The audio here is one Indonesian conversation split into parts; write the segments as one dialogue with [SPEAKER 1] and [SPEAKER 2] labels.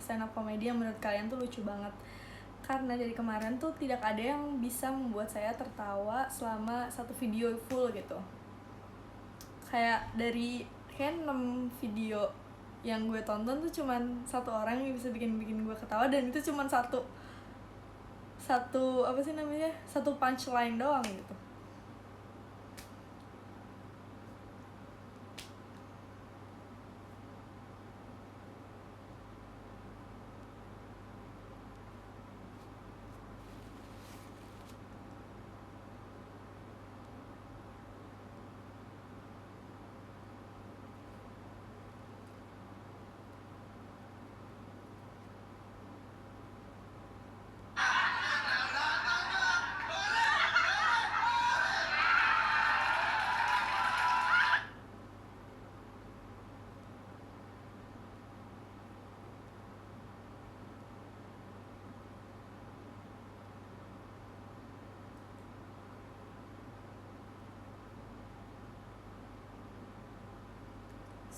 [SPEAKER 1] stand up comedy yang menurut kalian tuh lucu banget. Karena dari kemarin tuh tidak ada yang bisa membuat saya tertawa selama satu video full gitu. Kayak 6 video yang gue tonton tuh cuman satu orang yang bisa bikin gue ketawa, dan itu cuman satu punchline doang gitu.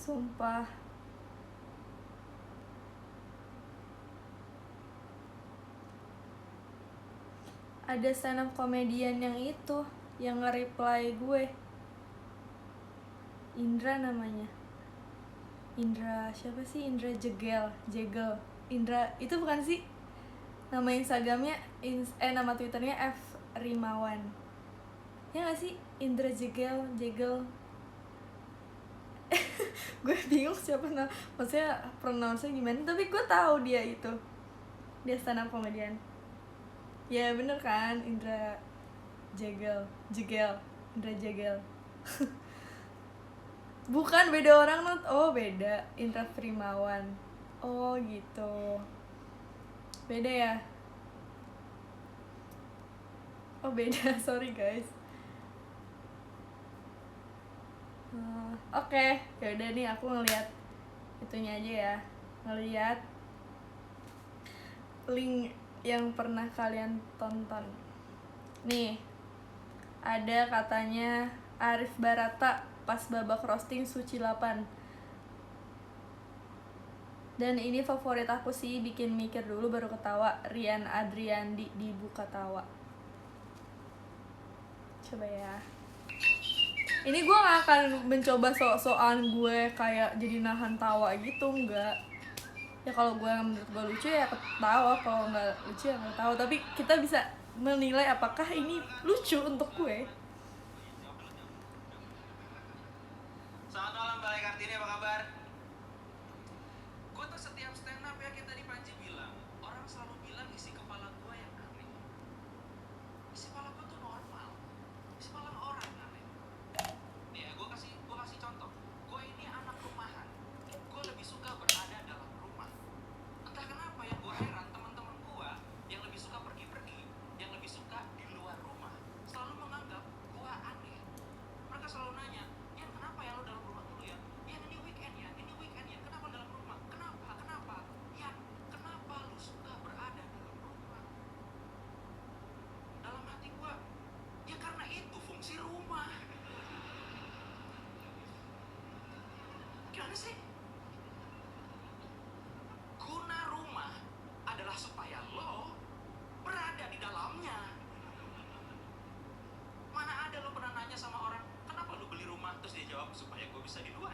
[SPEAKER 1] Sumpah. Ada stand up comedian yang itu, yang nge-reply gue. Indra namanya. Indra, siapa sih? Indra Jegel. Indra, itu bukan sih? Nama Instagramnya, nama Twitternya F Rimawan. Ya gak sih? Indra Jegel. Gue bingung siapa maksudnya pronounce gimana, tapi gue tahu dia stand up comedian. Ya bener kan, Indra Jegel. Indra Jegel. Bukan, beda orang. Oh beda, Indra Primawan. Oh gitu, beda ya. Oh beda. Sorry guys. Oke. Yaudah nih, aku ngeliat itunya aja ya, ngeliat link yang pernah kalian tonton. Nih, ada katanya Arif Barata pas babak roasting Suci 8. Dan ini favorit aku sih, bikin mikir dulu baru ketawa. Rian Adriandi di Bukatawa. Coba ya. Ini gue gak akan mencoba sok-sokan gue kayak jadi nahan tawa gitu, enggak. Ya kalau gue menurut gue lucu ya ketawa, kalau nggak lucu ya nggak tahu. Tapi kita bisa menilai apakah ini lucu untuk gue.
[SPEAKER 2] Selamat malam Mbak Kartini, apa kabar? Gue tuh setiap stand up ya, kita di Panji bilang, orang selalu bilang isi kepala gue yang aneh. Isi kepala gue tuh normal, isi kepala orang aneh. Nih ya, gue kasih contoh. Gue ini anak rumahan, gue lebih suka berada dalam rumah. Entah kenapa ya, gue heran teman-teman gue yang lebih suka pergi-pergi, yang lebih suka di luar rumah, selalu menganggap gue aneh. Mereka selalu nanya, Yan kenapa ya lo dalam rumah dulu ya? Yan ini weekend ya, kenapa dalam rumah? Kenapa? Yan, kenapa lo suka berada dalam rumah? Dalam hati gue, ya karena itu fungsi rumah. Gimana sih? Guna rumah adalah supaya lo berada di dalamnya. Mana ada lo pernah nanya sama orang, kenapa lo beli rumah? Terus dia jawab, supaya gue bisa di luar.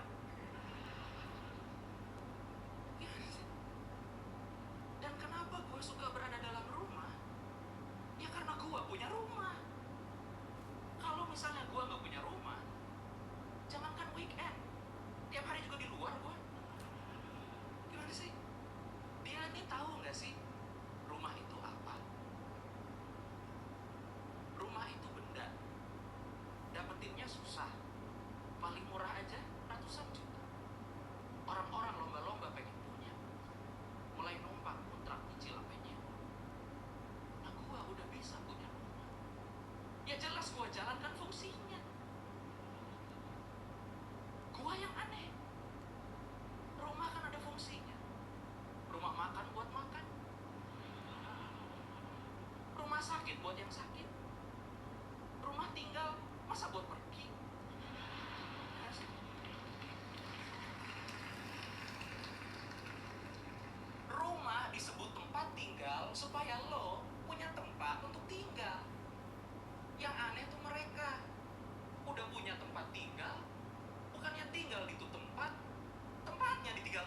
[SPEAKER 2] Dan kenapa gue suka berada dalam rumah? Ya karena gue punya rumah. Kalau misalnya gue gak punya rumah, jangankan weekend, tiap hari juga di luar gue. Gimana sih? Dia ini tahu gak sih rumah itu apa? Rumah itu benda, dapetinnya susah. Paling murah aja ratusan juta. Orang-orang lomba-lomba pengen punya, mulai numpang kontrak cicil apanya. Nah gua udah bisa punya rumah, ya jelas gua jalankan fungsinya. Gua yang aneh, rumah kan ada fungsinya. Rumah makan buat makan, rumah sakit buat yang sakit, rumah tinggal masa buat pergi. Rumah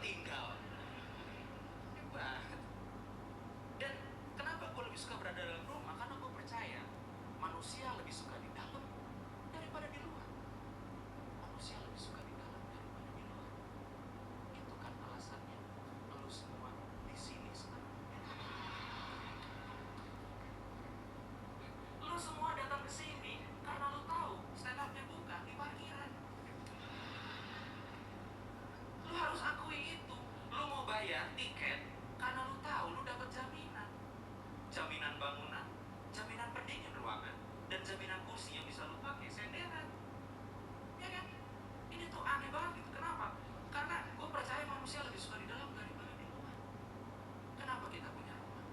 [SPEAKER 2] tinggal. Hebat. Dan kenapa gue lebih suka berada dalam rumah? Karena gue percaya manusia lebih suka di dalam daripada di luar. Manusia lebih suka di dalam daripada di luar. Itu kan alasannya lu semua di sini sekarang. Lu semua datang ke sini karena lu tahu stand up-nya buka di parkiran. Lu harus akui itu. Lu mau bayar tiket karena lu tahu lu dapat jaminan. Jaminan bangunan, jaminan pendingin ruangan, dan jaminan kursi yang bisa lu pakai senderan. Ya kan? Ini tuh aneh banget gitu. Kenapa? Karena gue percaya manusia lebih suka di dalam daripada di luar. Kenapa kita punya rumah?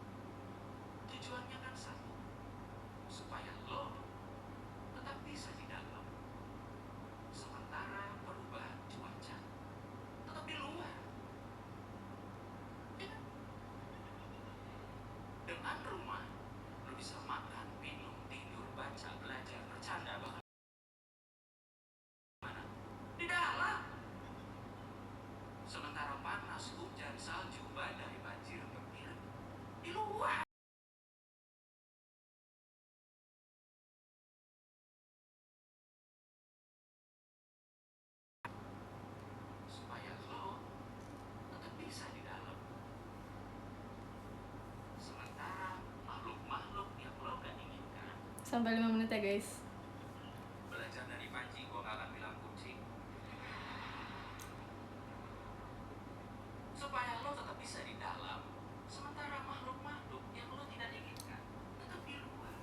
[SPEAKER 2] Tujuannya kan satu, supaya lo tetap bisa di dalam. Sementara perubahan cuaca tetap di luar. Ya kan? Dengan rumah, lo bisa makan, minum, tidur, baca, belajar, bercanda, bahkan mana? Di dalam. Sementara panas, hujan, salju, badai, banjir, petir di luar. Supaya lo tetap bisa di dalam. Sementara makhluk-makhluk yang lo gak inginkan.
[SPEAKER 1] Sampai 5 menit ya guys.
[SPEAKER 2] Belajar dari Panji, gue gak akan bilang kucing. Supaya lo tetap bisa di dalam. Sementara makhluk-makhluk yang lo tidak inginkan tetap di luar.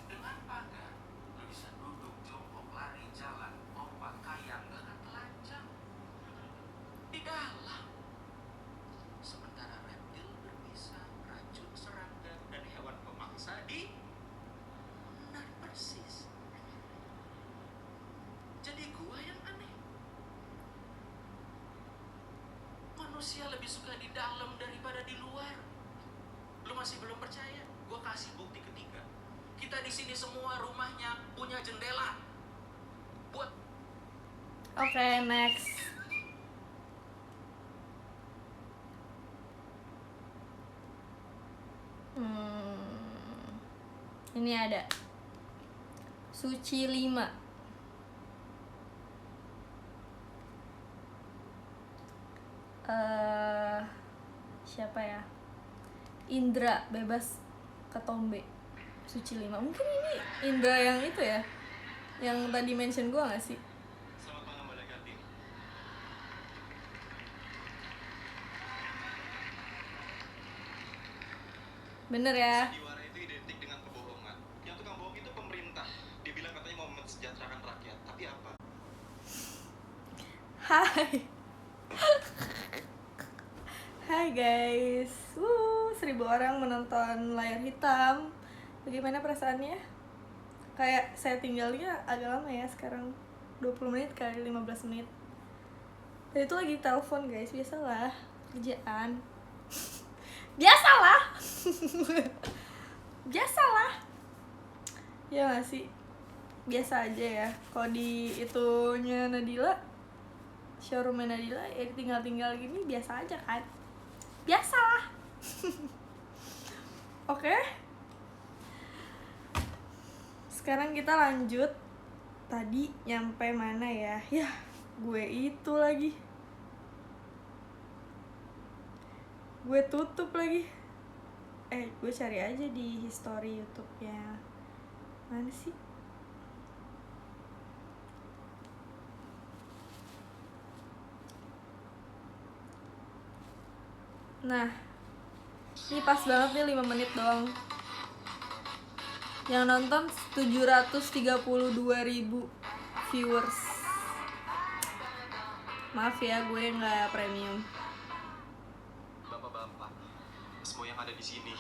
[SPEAKER 2] Dengan pagar, lo bisa duduk, jongkok, lari, jalan, lompat, kayang, bahkan telanjang di dalam. Sementara reptil berbisa, racun, serangga, dan hewan pemangsa di luar persis. Jadi gua yang aneh. Manusia lebih suka di dalam daripada di luar. Lu masih belum percaya? Gua kasih bukti ketiga. Kita di sini semua rumahnya punya jendela. Buat
[SPEAKER 1] Oke, next. Ini ada Suci 5. Siapa ya? Indra bebas ketombe. Suci 5. Mungkin ini Indra yang itu ya, yang tadi mention gua gak sih?
[SPEAKER 2] Selamat malam Mbak Kartini.
[SPEAKER 1] Bener ya?
[SPEAKER 2] Sandiwara itu identik dengan kebohongan. Yang tukang bohong itu pemerintah. Dia bilang katanya mau mensejahterakan rakyat. Tapi apa?
[SPEAKER 1] Hai. Hai guys. 1000 orang menonton layar hitam. Bagaimana perasaannya? Kayak saya tinggalnya agak lama ya sekarang. 20 menit kali 15 menit. Dan itu lagi telepon guys, biasalah. Kerjaan. Biasalah. Biasalah. Ya gak sih? Biasa aja ya. Kalau di itunya Nadila, showroomnya Nadila, ya tinggal-tinggal gini biasa aja kan. Biasalah. Oke. Sekarang kita lanjut. Tadi nyampe mana ya? Ya, gue itu lagi. Gue tutup lagi. Gue cari aja di history YouTube-nya. Mana sih? Nah, ini pas banget nih 5 menit doang. Yang nonton 732.000 viewers. Maaf ya, gue nggak premium.
[SPEAKER 2] Bapak-bapak, semua yang ada di sini.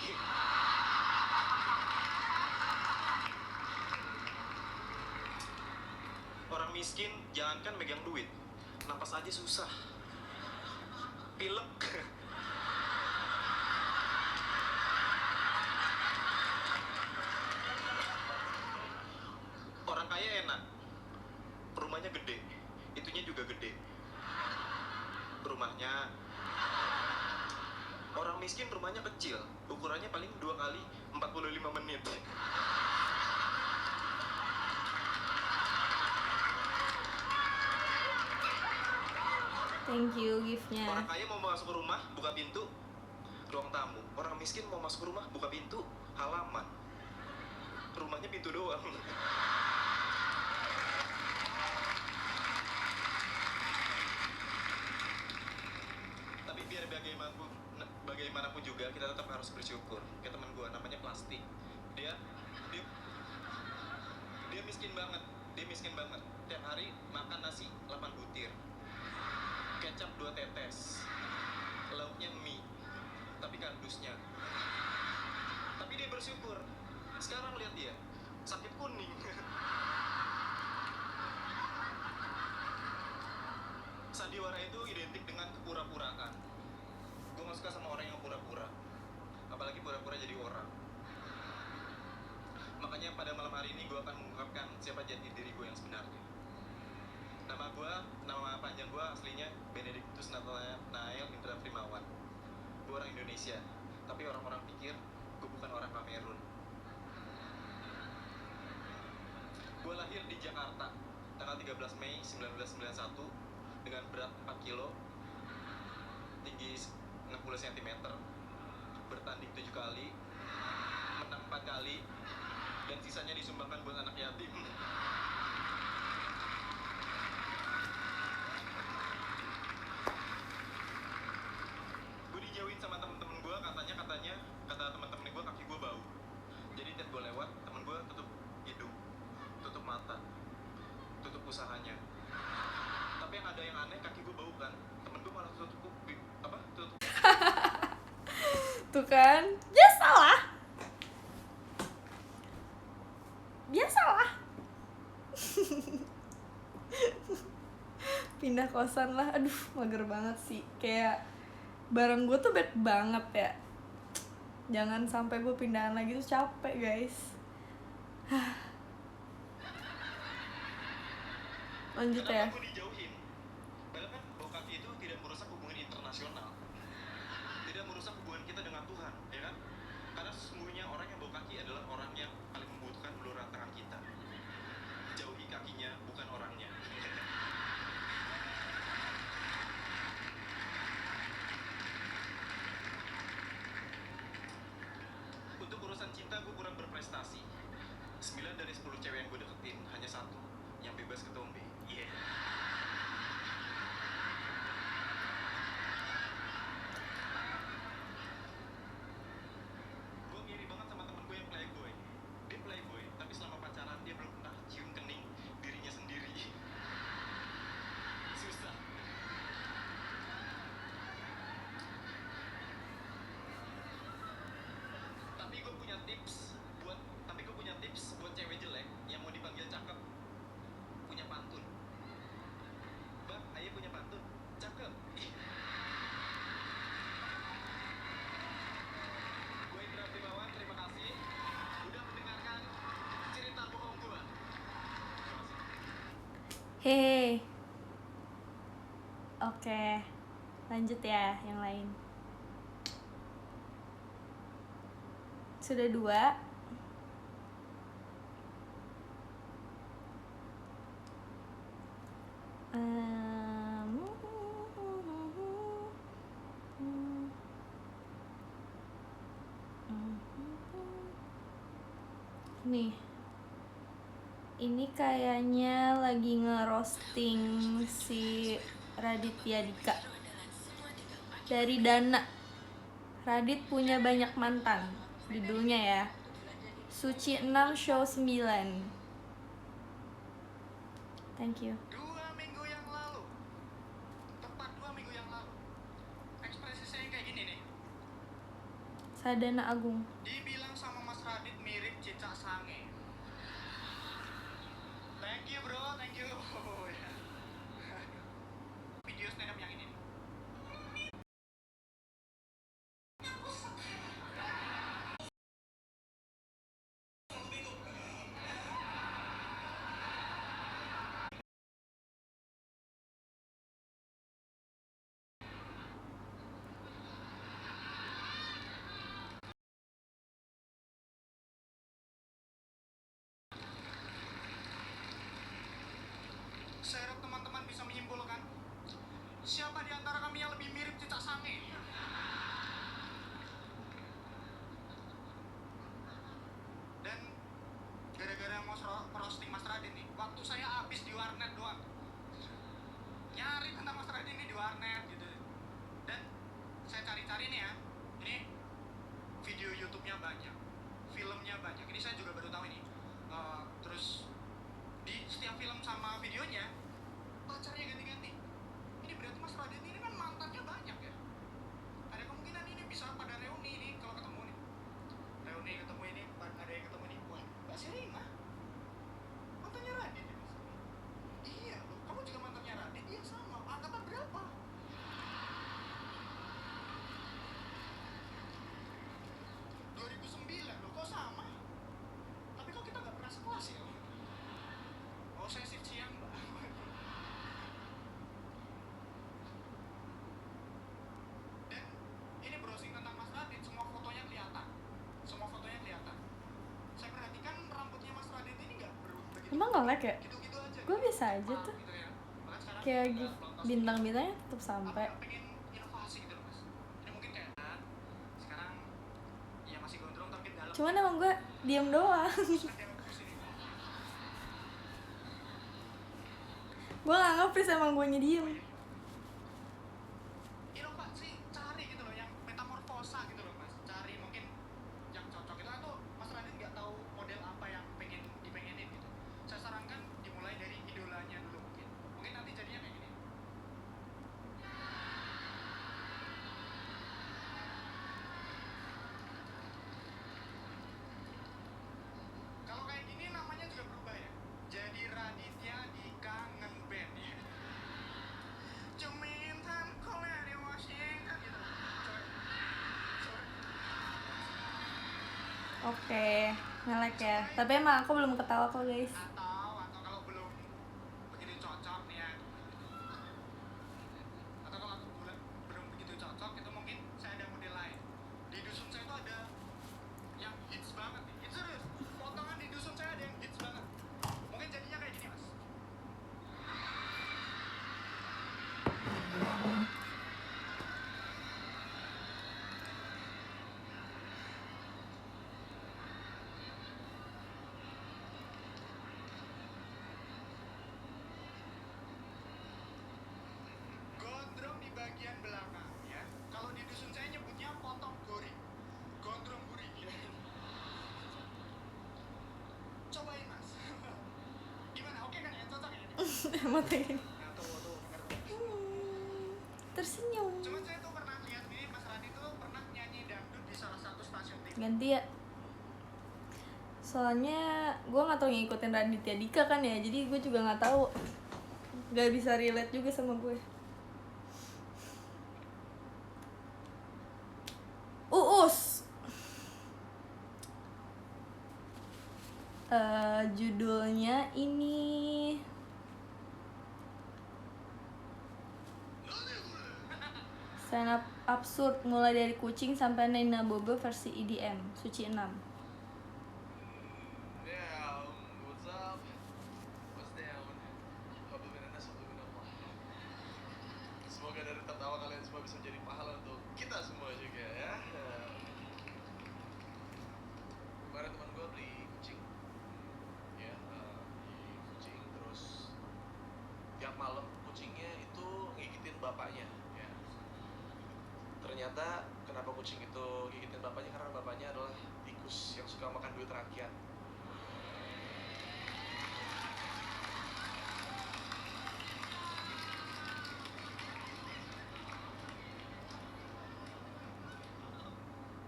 [SPEAKER 2] Orang miskin jangankan megang duit, napas aja susah. Pilek. Orang kaya enak, rumahnya gede, itunya juga gede. Rumah
[SPEAKER 3] miskin rumahnya kecil, ukurannya paling 2 kali 45 menit.
[SPEAKER 1] Thank you giftnya.
[SPEAKER 3] Orang kaya mau masuk ke rumah, buka pintu, ruang tamu. Orang miskin mau masuk ke rumah, buka pintu, halaman. Rumahnya pintu doang. Tapi biar bagaimanapun juga kita tetap harus bersyukur. Kayak teman gue namanya Plastik. Dia dia dia miskin banget. Dia miskin banget. Tiap hari makan nasi 8 butir. Kecap 2 tetes. Lauknya mie. Tapi kardusnya. Tapi dia bersyukur. Sekarang lihat dia, sakit kuning. Sandiwara itu identik dengan kepura-puraan. Gue gak suka sama orang yang pura-pura, apalagi pura-pura jadi orang. Makanya pada malam hari ini gue akan mengungkapkan siapa jati diri gue yang sebenarnya. Nama panjang gue aslinya Benedictus Nathanael Indra Primawan. Gue orang Indonesia, tapi orang-orang pikir gue bukan orang Kamerun. Gue lahir di Jakarta tanggal 13 Mei 1991 dengan berat 4 kilo, tinggi 60 cm, bertanding 7 kali, menang 4 kali, dan sisanya disumbangkan buat anak yatim. Gue dijauhin sama temen-temen gue, kata temen-temen gue kaki gue bau. Jadi tiap gue lewat, temen gue tutup hidung, tutup mata, tutup usahanya. Tapi yang ada yang aneh, kaki gue bau kan, temen gue malah tutup kuping, tutup.
[SPEAKER 1] Tuh kan, biasalah. Pindah kosan lah, aduh mager banget sih. Kayak barang gue tuh bad banget ya. Jangan sampai gue pindahan lagi tuh capek guys. Lanjut ya.
[SPEAKER 3] Kenapa gue dijauhin? Padahal kan bau kaki itu tidak merusak hubungan internasional, tidak merusak hubungan kita dengan Tuhan, ya kan? Karena sesungguhnya orang yang bau kaki adalah orang yang paling membutuhkan uluran tangan kita. Jauhi kakinya, bukan orangnya. Untuk urusan cinta gue kurang berprestasi. 9 dari 10 cewek yang gue deketin, hanya 1 yang bebas ketombe. Yeah. Gue ngiri banget sama temen gue yang playboy. Dia playboy, tapi selama pacaran dia belum pernah cium kening dirinya sendiri. Susah. Tapi gue punya tips buat cewek jelek yang mau dipanggil cakep. Punya pantun. Bang, ayah punya pantun. Cakep. Gue Indra Primawan, terima kasih udah mendengarkan cerita bohong gue.
[SPEAKER 1] Hehe. Oke, lanjut ya yang lain. Sudah 2. Nih, ini kayaknya lagi ngerosting si Raditya Dika dari Dana. Radit punya banyak mantan, judulnya ya. Suci 6 show 9. Thank you.
[SPEAKER 3] 2 minggu yang lalu, tepat 2 minggu yang lalu, ekspresi saya kayak gini nih.
[SPEAKER 1] Sadana Agung.
[SPEAKER 3] Dibilang sama Mas Radit mirip Cicak Sange. Thank you bro, thank you. Video stand up yang ini nih.
[SPEAKER 2] nyari tentang Mas Radin ini di warnet gitu. Dan saya cari-cari nih ya, ini video YouTube-nya banyak, filmnya banyak. Ini saya juga baru tahu ini. Terus di setiap film sama videonya pacarnya ganti-ganti. Ini berarti Mas Radin ini kan mantannya banyak ya. Ada kemungkinan ini bisa pada reuni nih kalau ketemu nih. Reuni ketemu ini, ada yang ketemu nih. Wah, Mbak Sherina mantannya Radin ya, Mas? Iya loh, kamu juga mantannya Radin? Iya sama, angkatan berapa? 2009 loh, kok sama? Tapi kok kita nggak pernah sekelas ya? Oh, saya shift siang, Mbak. Dan ini browsing tentang Mas Radin, semua fotonya kelihatan. Semua fotonya kelihatan. Saya perhatikan rambutnya Mas Radin ini nggak begitu.
[SPEAKER 1] Emang nge-lag ya?
[SPEAKER 2] Gitu-gitu aja.
[SPEAKER 1] Gue biasa aja tuh.
[SPEAKER 2] Gitu ya. Bahkan sekarang
[SPEAKER 1] Kayak
[SPEAKER 2] udah
[SPEAKER 1] gitu,
[SPEAKER 2] pelontos
[SPEAKER 1] bintang-bintangnya tetap
[SPEAKER 2] apa
[SPEAKER 1] sampai.
[SPEAKER 2] nggak pengen inovasi gitu loh, Mas? Ini mungkin kayak sekarang ya masih gondrong tapi dalam.
[SPEAKER 1] Cuman emang gue diem doang.
[SPEAKER 2] Terus ada yang bagus ini.
[SPEAKER 1] Gue gak nge-freeze, emang gue diem.
[SPEAKER 2] Inovasi, cari gitu loh yang metamorfosa gitu loh, Mas. Cari mungkin yang cocok itu, atau Mas Radin nggak tahu model apa yang pengen dipengenin gitu. Saya sarankan dimulai dari idolanya dulu mungkin. Mungkin nanti jadinya kayak gini. Kalau kayak gini namanya juga berubah ya. Jadi Raditya di Kangen Band ya. Jumintan Korea di Washington gitu. Coba.
[SPEAKER 1] Oke, nge-lag ya. Tapi emang aku belum ketawa kok guys.
[SPEAKER 2] Atau kalau belum begitu cocok nih ya. Atau kalau belum begitu cocok itu mungkin saya ada model lain. Di dusun saya itu ada yang hits banget nih. Itu serius. Potongan di dusun saya ada yang hits banget. Mungkin jadinya kayak gini, Mas. Gondrong di bagian belakang ya. Kalau di dusun saya nyebutnya potong gori. Gondrong gori ya. Cobain, Mas. Gimana? Oke kan ya? Cocok ya?
[SPEAKER 1] Emang kayak gini.
[SPEAKER 2] Nah, tuh denger.
[SPEAKER 1] Tersenyum.
[SPEAKER 2] Cuma saya tuh pernah lihat nih, Mas Rani tuh pernah nyanyi dangdut di salah satu stasiun TV.
[SPEAKER 1] Ganti ya. Soalnya gue gak tau ngikutin Raditya Dika kan ya, jadi gue juga gak tahu, gak bisa relate juga sama gue. Uus. Judulnya ini Stand Up Absurd, mulai dari Kucing sampai Nina Bobo versi EDM, Suci 6.
[SPEAKER 3] Yeah, what's up? What's down? Hablumminanas, hablumminallah. Semoga dari tertawa kalian semua bisa menjadi pahala untuk kita semua juga ya. Kemarin teman gue beli kucing, ya beli kucing terus tiap malam kucingnya itu ngigitin bapaknya. Ya. Ternyata kenapa kucing itu gigitin bapaknya, karena bapaknya adalah tikus yang suka makan duit rakyat.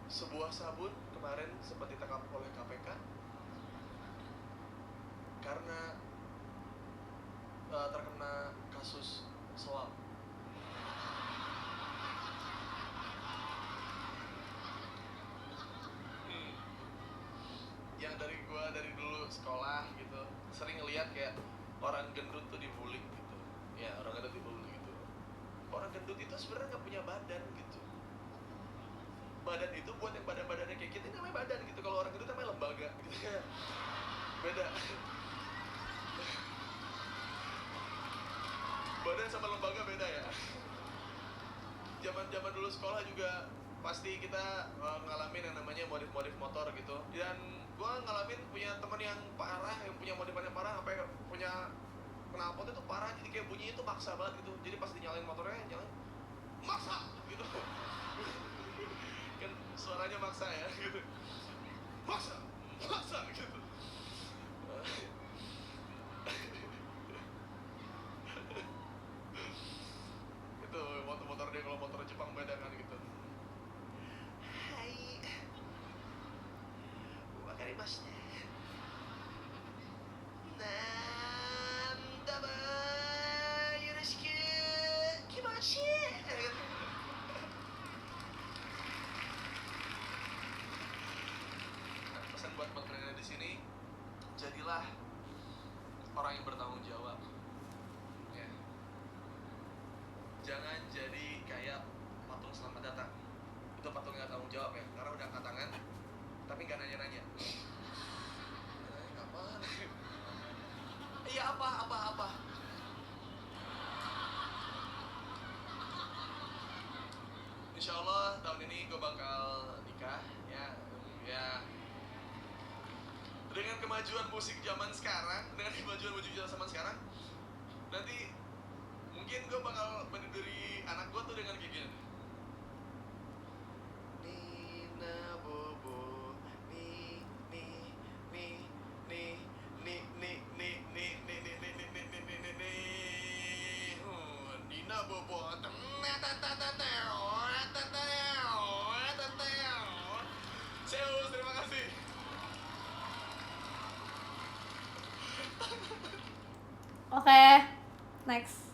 [SPEAKER 3] Sebuah sabun kemarin sempat ditangkap oleh KPK karena terkena kasus suap. Yang dari dulu sekolah gitu sering ngeliat kayak orang gendut tuh dibully gitu. Ya, orang gendut dibully gitu. Orang gendut itu sebenarnya nggak punya badan gitu. Badan itu buat yang badan-badannya kayak kita namanya badan gitu. Kalau orang gendut namanya lembaga gitu. Beda. Badan sama lembaga beda ya. Zaman dulu sekolah juga pasti kita ngalamin yang namanya modif-modif motor gitu. Dan gua ngalamin punya teman yang parah, yang punya modif-modif parah sampai punya
[SPEAKER 4] knalpot itu parah, jadi kayak bunyinya itu maksa banget gitu. Jadi pas dinyalain motornya, nyalain maksa gitu. Kan suaranya maksa ya gitu. Maksa gitu. Itu motor-motor dia, kalau motor Jepang beda kan gitu. Hai, wakarimashita. Nandaba yoroshiku kimachi. Pesan buat pendengar di sini, jadilah orang yang bertanggung jawab. Ya. Jangan jadi kayak patung selamat datang. Itu patung nggak tanggung jawab ya, karena udah angkat tangan, tapi nggak nanya-nanya. Apaan? Iya apa? Insya Allah tahun ini gue bakal nikah ya. Dengan kemajuan musik zaman sekarang, nanti mungkin gue bakal meniduri anak gue tuh dengan kayak gini. Nina bobo, Nina bobo, Zeus, terima kasih.
[SPEAKER 1] Oke, next.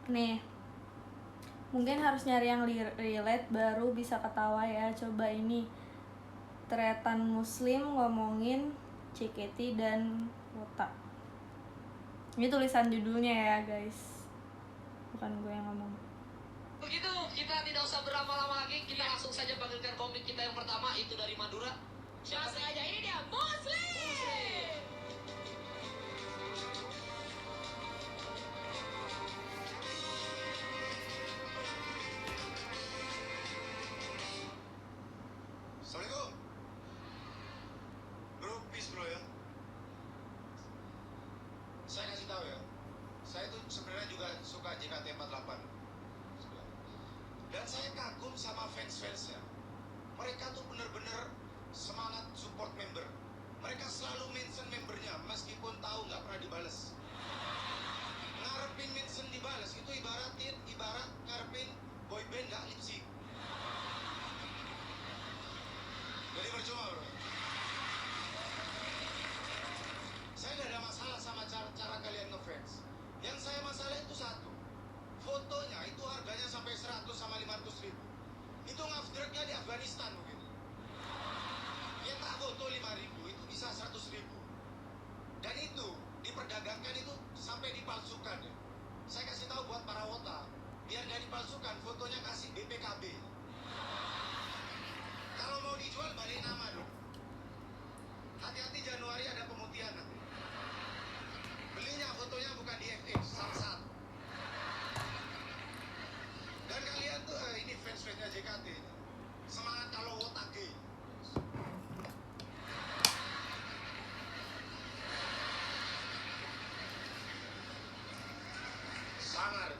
[SPEAKER 1] Nih, mungkin harus nyari yang relate baru bisa ketawa ya. Coba ini Tretan Muslim ngomongin JKT dan Wota. Ini tulisan judulnya ya guys, bukan gue yang ngomong.
[SPEAKER 5] Begitu, kita tidak usah berlama-lama lagi, kita langsung saja panggilkan komik kita yang pertama, itu dari Madura. Siapa saja? Ini dia, Muslim.
[SPEAKER 4] Assalamualaikum. Bro, peace bro ya. Saya kasih tahu ya, saya tuh sebenarnya juga suka JKT48. Dan saya kagum sama fans-fansnya. Mereka tuh bener-bener semangat support member. Mereka selalu mention membernya meskipun tahu nggak pernah dibales. Ngarepin mention dibales itu ibarat ngarepin boyband nggak lip sync. Jadi percuma bro. Saya nggak ada masalah sama cara kalian ngefans. Yang saya masalah itu satu, fotonya itu harganya sampai 100 sama 500 ribu. Itu ngafdreknya di Afghanistan mungkin. Ya tak foto 5 ribu itu bisa 100 ribu. Dan itu diperdagangkan itu sampai dipalsukan ya. Saya kasih tahu buat para wota, biar nggak dipalsukan, fotonya kasih BPKB. Kalau mau dijual balik nama dong. Hati-hati Januari ada pemutihan nanti. Belinya fotonya bukan di FX, Samsat. Dan kalian tuh ini fans-fansnya JKT. Semangat kalau wotage. Sangar.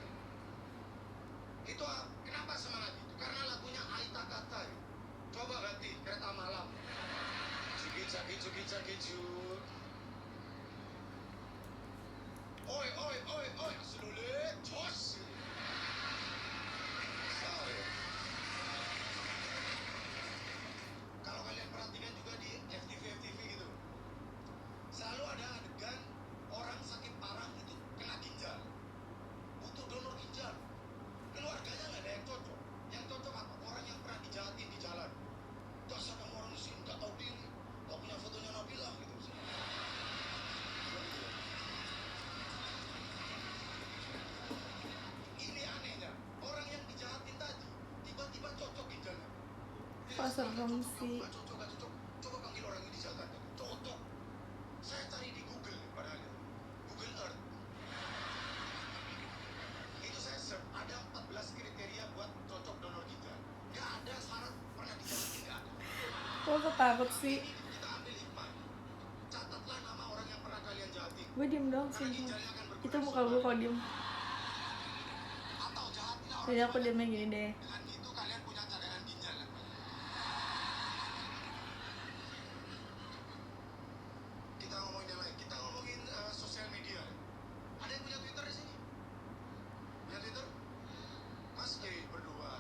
[SPEAKER 4] Itu kenapa semangat itu? Karena lagunya Aita Kata. Coba ganti Kereta Malam. Cukit. Oi, sedulur, jos. Sorry. Kalau kalian perhatikan juga di FTV gitu, selalu ada adegan orang sakit parah itu kena ginjal, butuh donor ginjal. Keluarganya nggak ada yang cocok. Yang cocok apa? Orang yang pernah dijahatin di jalan. Dasar kamu orang miskin, nggak tahu diri, nggak punya fotonya Nabila gitu. Ini anehnya, orang yang dijahatin tadi tiba-tiba cocok ginjalnya.
[SPEAKER 1] Asumsi.
[SPEAKER 4] Nggak cocok. Coba panggil orang yang dijahatin tadi. Cocok. Saya cari di Google, padahal ya. Google Earth. Itu saya search, ada 14 kriteria buat cocok donor ginjal.
[SPEAKER 1] aku takut sih.
[SPEAKER 4] Kita ambil hikmah. Catatlah nama orang yang pernah kalian jahati.
[SPEAKER 1] Gue diem doang sih. Itu muka gue kalau diem.
[SPEAKER 4] Atau jahatilah orang
[SPEAKER 1] Jadi aku diemnya gini deh.
[SPEAKER 4] dengan itu kalian punya cadangan ginjal. Kita ngomongin yang lain. Kita ngomongin sosial media. Ada yang punya Twitter di sini? Punya Twitter? Mas berdua.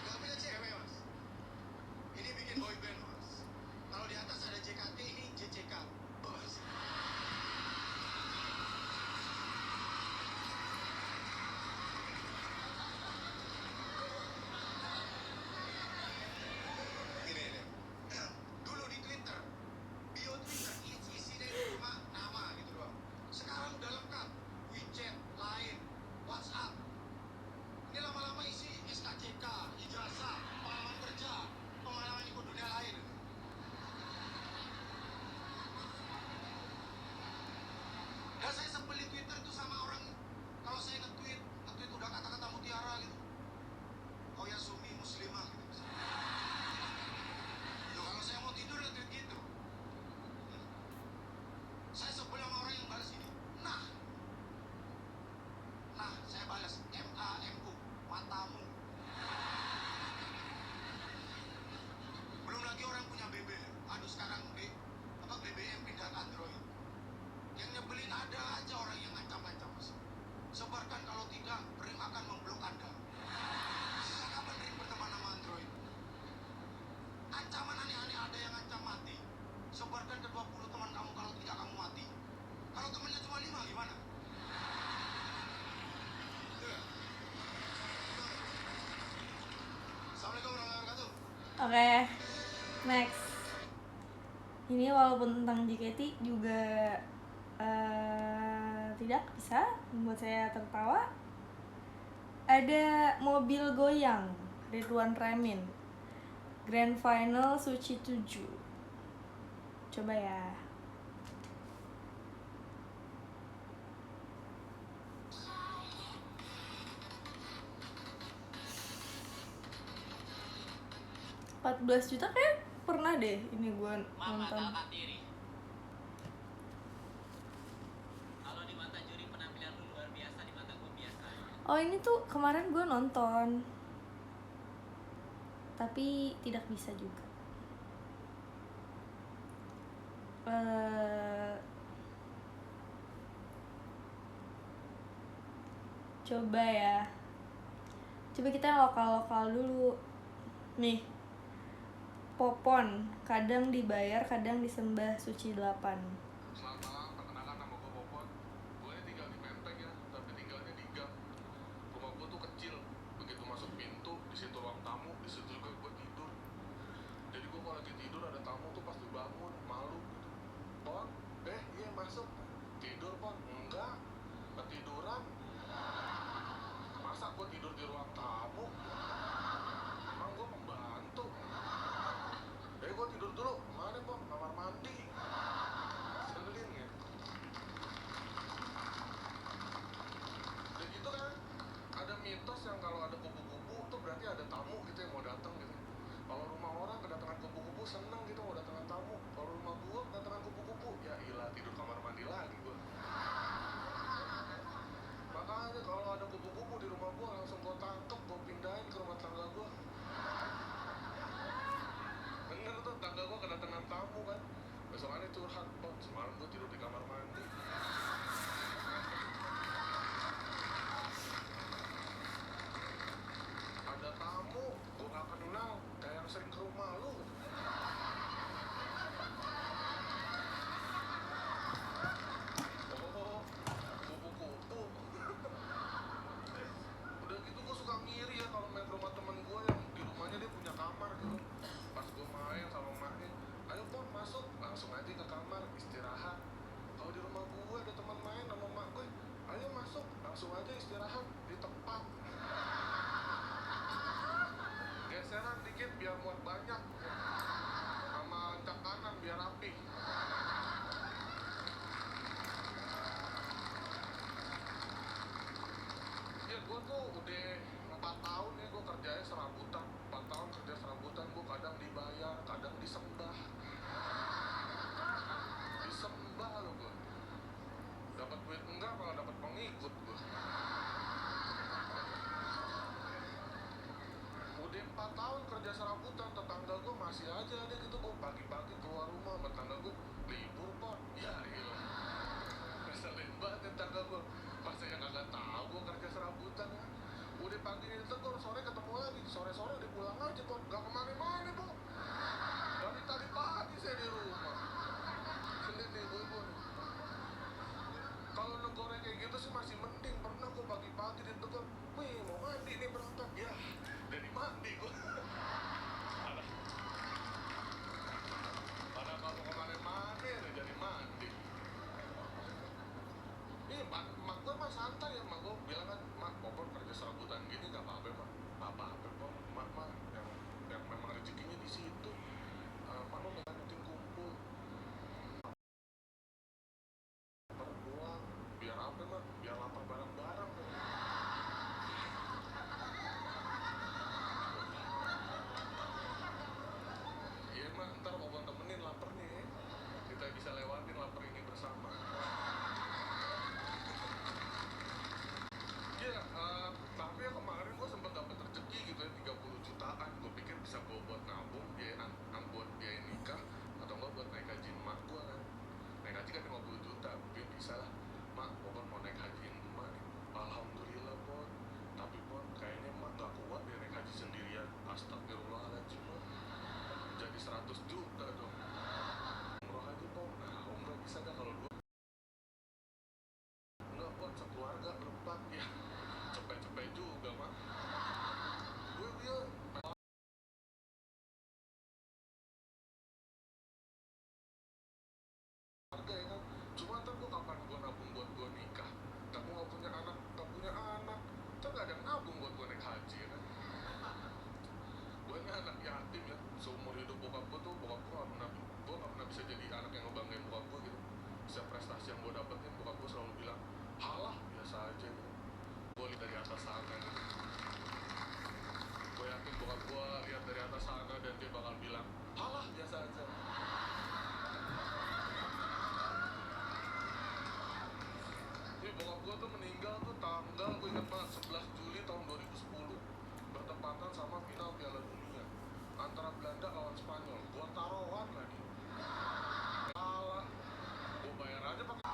[SPEAKER 4] Gak punya cewek mas. Ini bikin boy band mas. Kalau di atas ada JKT, ini JCK. Bos. Gini deh. Dulu di Twitter, bio Twitter isinya itu cuma nama gitu doang. Sekarang udah lengkap. WeChat, Line, WhatsApp. Ini lama-lama isi SKCK, ijazah, pengalaman kerja, pengalaman ikut dunia lain. Dan saya sebel di Twitter itu sama orang, kalau saya nge-tweet udah kata-kata mutiara gitu. Oh ya Sumi muslimah gitu. Loh, kalau saya mau tidur nge-tweet gitu. Saya sebel sama orang yang balas ini. Nah, saya balas MAMU, matamu. Belum lagi orang punya BBM. Aduh sekarang BBM pindah ke Android. Yang nyebelin ada aja orang yang ngancam-ngancam mas. Sebarkan kalau tidak, Brim akan memblok Anda. Sejak kapan Brim berteman sama Android? Ancaman aneh-aneh ada yang ngancam mati. Sebarkan ke 20 teman kamu kalau tidak kamu mati. Kalau temannya cuma 5 gimana? Assalamualaikum warahmatullahi wabarakatuh.
[SPEAKER 1] Oke, next. Ini walaupun tentang JKT juga tidak bisa membuat saya tertawa. Ada mobil goyang, Ridwan Remin, Grand Final Suci 7. Coba ya. $14 juta kayak pernah deh ini gue
[SPEAKER 5] Mama
[SPEAKER 1] nonton.
[SPEAKER 5] tak diri. Kalau di mata juri penampilan lu luar biasa, di mata gue biasa.
[SPEAKER 1] Oh ini tuh kemarin gue nonton, tapi tidak bisa juga. Coba ya. Coba kita yang lokal-lokal dulu. Nih. Popon, kadang dibayar, kadang disembah Suci 8.
[SPEAKER 6] Selamat malam, perkenalkan nama gue Popon. Gue tinggal di Menteng ya, tapi tinggalnya di gang. Rumah gue tuh kecil, begitu masuk pintu, di situ ruang tamu, di situ juga gue tidur. Jadi gue kalau lagi tidur ada tamu tuh pasti bangun, malu gitu. Pon, iya masuk. Tidur Pon? Enggak, ketiduran. Masa gue tidur di ruang tamu? Emang gue pembantu? Gue tidur dulu, mana Pon? Kamar mandi. Selin ya. Dan gitu kan, ada mitos yang kalau ada kupu-kupu tuh berarti ada tamu gitu yang mau datang gitu. Kalau rumah orang kedatangan kupu-kupu seneng gitu mau datangan tamu. Kalau rumah gua kedatangan kupu-kupu, ya ilah tidur kamar mandi lagi gua. Makanya kalau ada kupu-kupu di rumah gua langsung gua tangkep, gua pindahin ke rumah tangga gua. Bener tuh, tangga gua kedatangan tamu kan. Besokannya curhat, Pon, semalam gua tidur di kamar mandi. Ada tamu, gua gak kenal, kayak yang sering ke rumah lu. Oh, kupu-kupu. Udah gitu gua suka ngiri ya kalau main ke rumah temen gua yang di rumahnya dia punya kamar gitu. Pas gua main sama emaknya, ayo Pon masuk, langsung aja ke kamar istirahat. Kalau di rumah gua ada teman main sama emak gue, ayo masuk, langsung aja istirahat di tempat. Geseran dikit biar muat banyak, sama cak kanan biar rapi. Ya gue tuh udah 4 tahun ya gue kerjanya serabutan, 4 tahun kerja kerja serabutan gue kadang dibayar, kadang disembah lo gue. Dapat duit enggak, malah dapat pengikut gue. Udah 4 tahun kerja serabutan, tetangga gue masih aja ada gitu. Gue pagi-pagi keluar rumah sama tetangga gue, libur pak, ya iya. Ngeselin banget tetangga gue, masa yang kagak tahu gue kerja serabutan ya. Udah pagi ditegur, sore ketemu lagi, sore-sore udah pulang aja kok, gak kemana-mana bu. Dari tadi pagi saya di rumah. Ini nih ibu-ibu nih. Kalau negornya kayak gitu sih masih mending. Pernah gue pagi-pagi ditegur, wih mau mandi nih berangkat. Ya, dari mandi gue. Pada nggak mau kemana-mana ya jadi mandi. Ini mak gue mah santai ya, mak gue bilang kan, mak Popon kerja serabutan gini gak apa-apa mak. Gak apa-apa kok, mak yang memang rezekinya di situ. Mak lo gak penting kumpul. Doang, biar apa mak? Biar lapar bareng-bareng. Iya mak, ntar Popon temenin lapar nih. Kita bisa lewatin lapar ini bersama. Iya, tapi ya kemarin gue sempat dapat rezeki gitu ya 30 jutaan. Gue pikir bisa gue buat nabung, buat biaya nikah, atau enggak buat naik haji emak gue kan. Naik haji kan 50 juta, mungkin bisa lah. Mak, Popon mau naik hajiin emak nih. Alhamdulillah Pon. Tapi Pon, kayaknya emak gak kuat dia naik haji sendirian. Astagfirullahaladzim Pon. Jadi 100 juta dong. Umroh aja Pon. Nah, umroh bisa gak kalau dua? Enggak Pon, sekeluarga berempat ya. Cepet-cepet juga mak. Gue bilang harga ya kan. Cuma ntar gue kapan gue nabung buat gue nikah. Ntar gue gak punya anak. Ntar gak ada yang nabung buat gue naik haji ya kan. Gue ini anak yatim ya. Seumur hidup bokap gue gak pernah bisa jadi anak yang ngebanggain bokap gue gitu. Setiap prestasi yang gue dapetin, bokap gue selalu bilang, halah biasa aja gitu. Gue lihat dari atas sana gitu. Gue yakin bokap gue lihat dari atas sana dan dia bakal bilang, halah biasa aja. Ini bokap gue tuh meninggal tuh tanggal, gue ingat banget, 11 Juli tahun 2010. Bertepatan sama final Piala Dunia antara Belanda lawan Spanyol. Gue taruhan lagi. Kalah. Gue bayar aja pakai.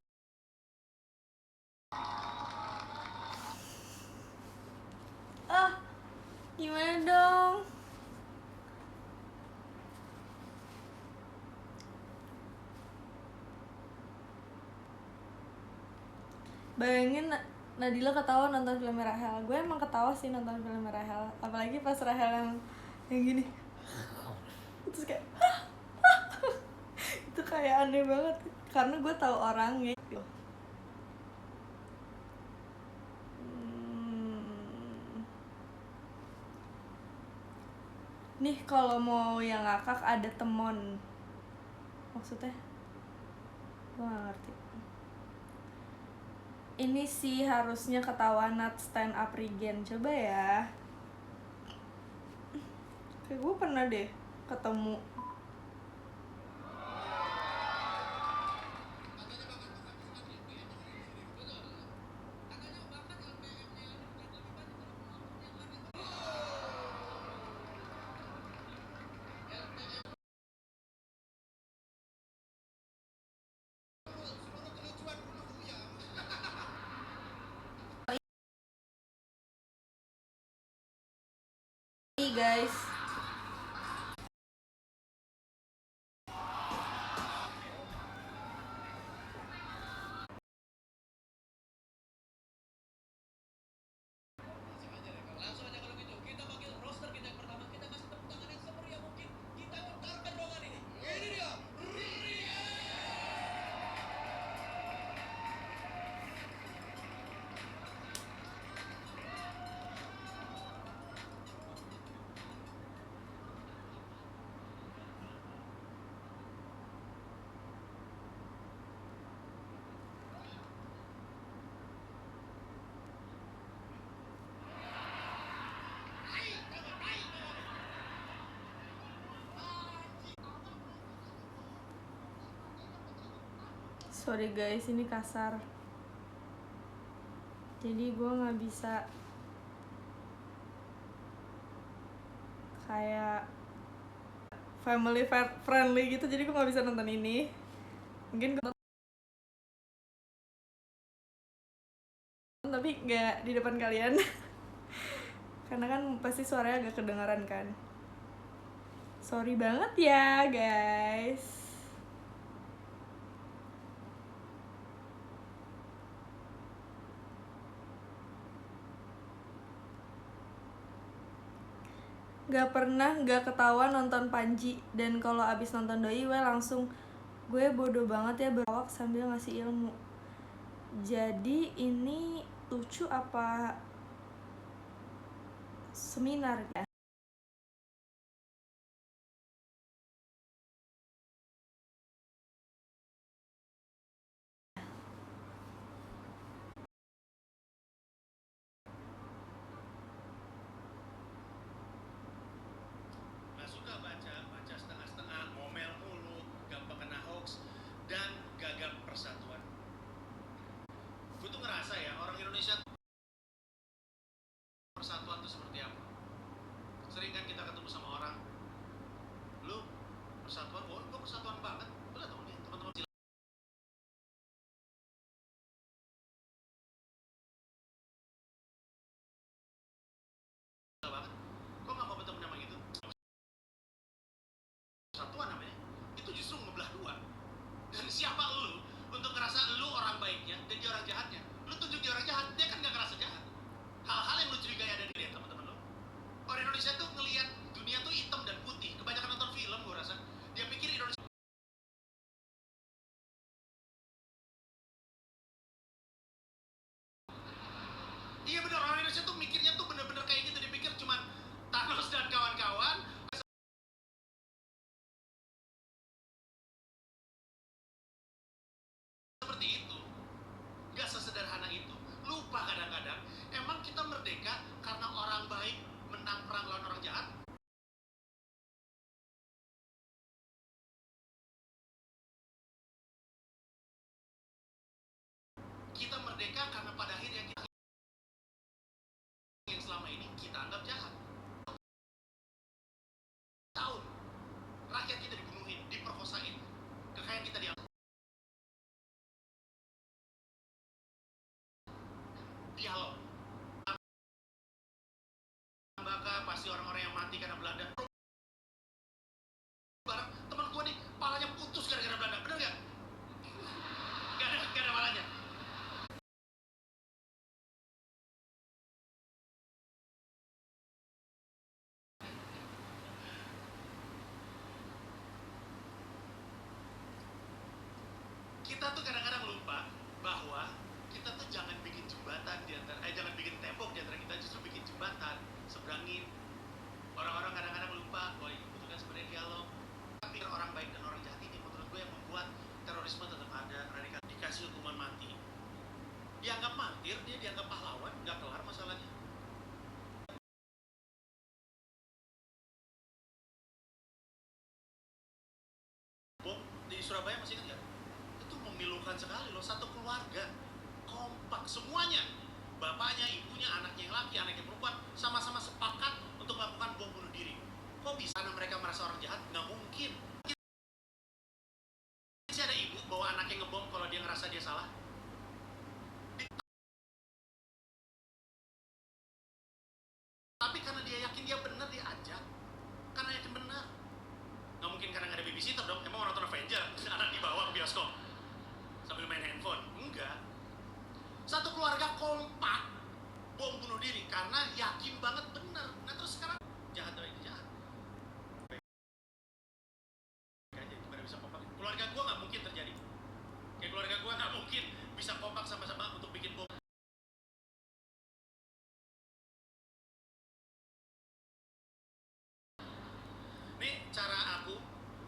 [SPEAKER 1] Gimana dong? Bayangin Nadila ketawa nonton film Rahel. Gue emang ketawa sih nonton film Rahel. Apalagi pas Rahel yang gini. Terus kayak itu kayak aneh banget. Karena gue tahu orangnya. Nih kalau mau yang ngakak ada temon. Maksudnya? Gue gak ngerti. Ini sih harusnya ketawa Nat stand up regen. Coba ya. Kayak gue pernah deh ketemu. Hey guys.
[SPEAKER 5] Langsung aja kalau gitu, kita panggil roster kita yang pertama. Kita kasih tepuk tangan yang semeriah mungkin. Kita gentarkan ruangan ini. Ini dia,
[SPEAKER 1] Sorry guys, ini kasar. Jadi gue nggak bisa kayak family friendly gitu, jadi gue nggak bisa nonton ini. Mungkin gue nonton tapi nggak di depan kalian karena kan pasti suaranya agak kedengaran kan. Sorry banget ya guys. Gak pernah gak ketawa nonton Panji. Dan kalau abis nonton Doi gue langsung, gue bodoh banget ya berlawak sambil ngasih ilmu. Jadi ini lucu apa seminar ya?
[SPEAKER 4] Nggak suka baca setengah-setengah, ngomel mulu, gampang kena hoax, dan gagap persatuan. Gue tuh ngerasa ya, orang Indonesia persatuan tuh seperti apa. Sering kan kita ketemu sama orang, lu persatuan, oh gue persatuan banget. Lu liat dong nih, teman-teman banget. Kok nggak mau berteman sama gitu? Persatuan namanya, itu justru ngebelah dua. Dan siapa lu untuk ngerasa lu orang baiknya dan dia orang jahatnya? Lu tunjuk dia orang jahat, dia kan nggak ngerasa jahat. Hal-hal yang lu curigai ada di dia, teman-teman lu. Orang Indonesia tuh ngelihat dunia tuh hitam dan putih. Kebanyakan nonton film, gue rasa. Dia pikir Indonesia. Iya bener, orang Indonesia tuh mikirnya tuh bener-bener kayak gitu. Dia pikir cuman Thanos dan kawan-kawan. Seperti itu. Gak sesederhana itu. Lupa kadang-kadang, emang kita merdeka karena orang baik menang perang lawan orang jahat. Kita merdeka karena pada akhirnya kita yang selama ini kita anggap jahat. Tahun rakyat kita dibunuhin, diperkosain, kekayaan kita diambil. Dialog. Baka pasti orang-orang yang mati karena Belanda. Barang teman gua nih, palanya putus gara-gara Belanda, bener nggak? Gak ada palanya. Kita tuh kadang-kadang lupa bahwa kita tuh jangan bikin jembatan di antara, jangan bikin tembok di antara kita, justru bikin jembatan, seberangin. Orang-orang kadang-kadang lupa bahwa yang dibutuhkan sebenarnya dialog. Tapi orang baik dan orang jahat ini menurut gue yang membuat terorisme tetap ada, radikal dikasih hukuman mati. Dianggap martir, dia dianggap pahlawan, nggak kelar masalahnya. Bom di Surabaya masih ingat nggak? Itu memilukan sekali loh, satu keluarga kompak semuanya, bapaknya, ibunya, anaknya yang laki, anaknya yang perempuan, sama-sama sepakat untuk melakukan bom bunuh diri. Kok bisa? Karena mereka merasa orang jahat? Nggak mungkin. Masih ada ibu bawa anaknya ngebom kalau dia ngerasa dia salah? Tapi karena dia yakin dia benar, dia ajak. Karena yakin benar. Nggak mungkin karena nggak ada babysitter dong. Emang orang nonton Avenger, anak dibawa ke bioskop sambil main handphone? Enggak. Satu keluarga kompak bom bunuh diri karena yakin banget benar. Nah terus sekarang jahat atau ini jahat? Aja gimana bisa kompak? Keluarga gua nggak mungkin terjadi. Kayak keluarga gua nggak mungkin bisa kompak sama-sama untuk bikin bom. Nih cara aku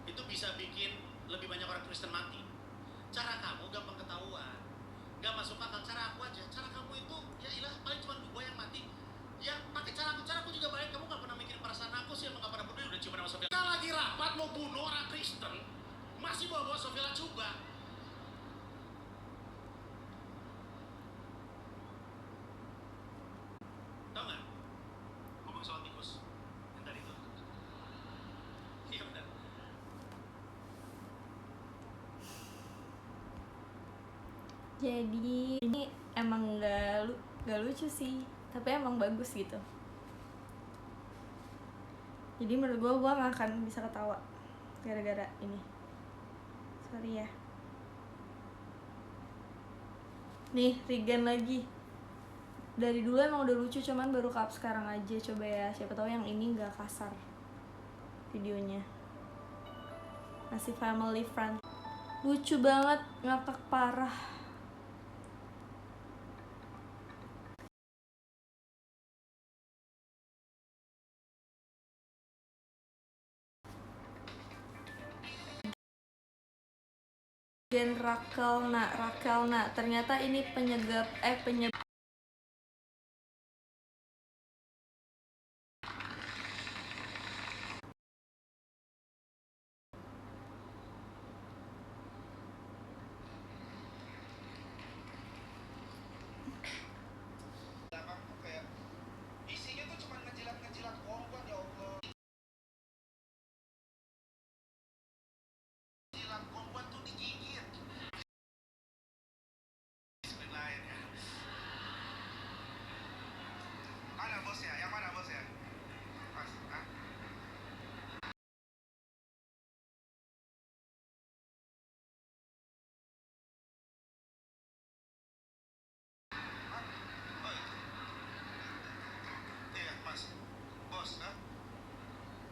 [SPEAKER 4] itu bisa bikin lebih banyak orang Kristen mati. Cara kamu gampang ketahuan, gak masuk akal. Cara aku aja, cara kamu itu ya ilah paling cuma gua yang mati. Ya pakai cara aku juga baik. Kamu gak pernah mikirin perasaan aku sih, emang gak pernah peduli. Udah ciuman sama Sofia. Kita lagi rapat mau bunuh orang Kristen, masih bawa Sofia Lacuba.
[SPEAKER 1] Jadi ini emang gak lucu sih, tapi emang bagus gitu. Jadi menurut gue gak akan bisa ketawa gara-gara ini. Sorry ya. Nih, Regan lagi. Dari dulu emang udah lucu, cuman baru ke up sekarang aja. Coba ya, siapa tahu yang ini gak kasar videonya. Masih family friend. Lucu banget, ngakak parah. Gen Rakelna, ternyata ini penyebab
[SPEAKER 4] belakang tuh kayak isinya tuh cuma ngejilat-ngejilat kompon, ya Allah. Jilat kompon tuh digigit. Bismillah ya. Mana bos ya? Yang mana bos ya? Mas, ah? Oh, itu. Iya, mas. Bos, ah?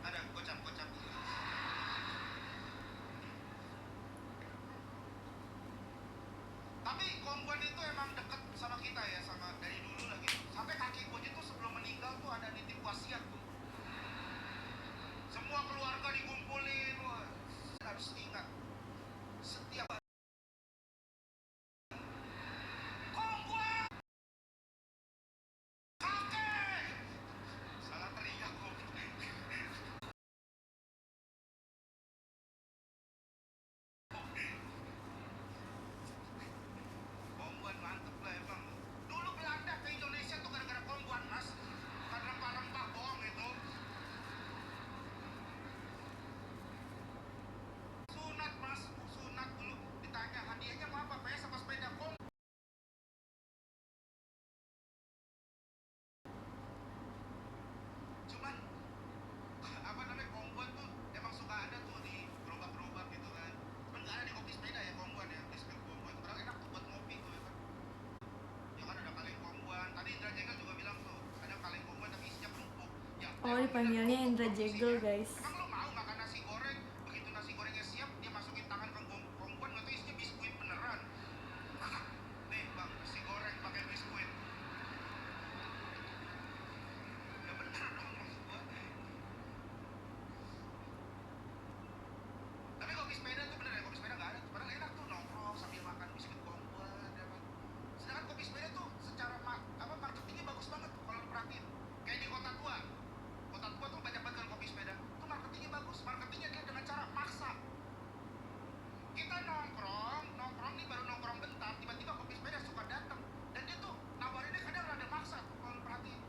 [SPEAKER 4] Ada kocap-kocap. Tapi Kongguan itu emang deket sama kita ya, sama dari dulu lah gitu. Sampai kakek gue tuh sebelum meninggal tuh ada nitip wasiat tuh. Semua keluarga dikumpulin, wah. Harus ingat setiap Kongguan kakek. Salah teriak gue. Kongguan mantep lah emang. Dulu Belanda ke Indonesia tuh gara-gara Kongguan, mas. Kan rempah-rempah bohong itu. Sunat, mas. Sunat dulu. Ditanya hadiahnya mau apa? PS apa sepeda? Cuman apa namanya, Kongguan tuh emang suka ada tuh di gerobak-gerobak gitu kan. Cuman nggak ada di kopi sepeda ya Kongguan ya. Di spill Kongguan tuh padahal enak tuh buat ngopi tuh ya kan. Ya kan ada kaleng Kongguan. Tadi Indra Jegel juga bilang tuh ada kaleng Kongguan tapi isinya kerupuk. Ya,
[SPEAKER 1] Oh, dipanggilnya Indra Jegel, guys.
[SPEAKER 4] emang lo mau makan nasi goreng, begitu nasi gorengnya siap dia masukin tangan ke Kongguan, nggak tahu isinya biskuit beneran. Nih bang, nasi goreng pakai biskuit. Ya bener dong maksud gua. Tapi kopi sepeda tuh bener ya, kopi sepeda nggak ada. Padahal enak tuh nongkrong sambil makan biskuit Kongguan ya kan. Sedangkan kopi sepeda tuh secara marketingnya bagus banget tuh kalau diperhatiin. Kayak di Kota Tua. Kota Tua tuh banyak banget kan kopi sepeda. Tuh marketingnya bagus. Marketingnya dia dengan cara maksa. Kita nongkrong nih baru nongkrong bentar, tiba-tiba kopi sepeda suka datang. Dan dia tuh nawarinnya kadang rada maksa tuh kalau diperhatiin.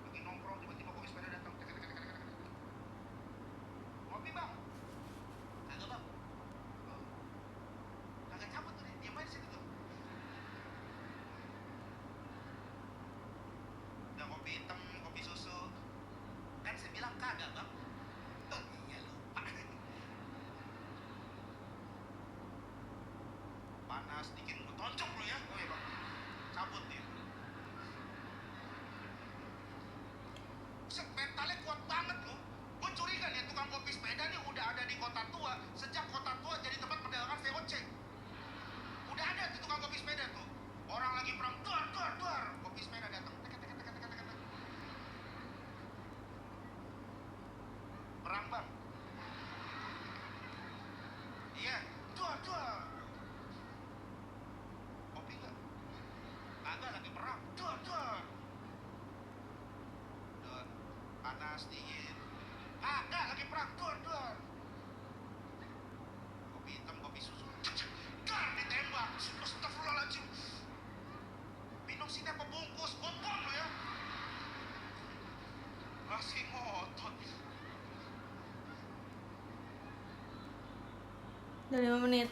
[SPEAKER 4] Lagi nongkrong tiba-tiba kopi sepeda datang. Kopi bang? Kagak bang. Oh. Kagak cabut tuh, diam aja di situ tuh. Udah kopi hitam, kopi susu. Kan saya bilang kagak bang. Oh iya lupa. Panas dikit gue tonjok lu ya. Oh iya bang. Cabut dia. Buset, mentalnya kuat banget loh. Gue curiga nih tukang kopi sepeda nih udah ada di Kota Tua sejak Kota Tua jadi tempat perdagangan VOC. Udah ada di tukang kopi sepeda tuh. Orang lagi perang, duar, kopi sepeda datang. Tek. Perang bang. Iya, duar. Kopi nggak? Kagak, lagi perang, duar. Duar, panas dingin. Kagak, lagi perang, duar. Kopi hitam, kopi susu. Dar, ditembak. Astagfirullahaladzim. Minum sini apa bungkus? Bopong lo ya. Masih ngotot.
[SPEAKER 1] Udah 5 menit.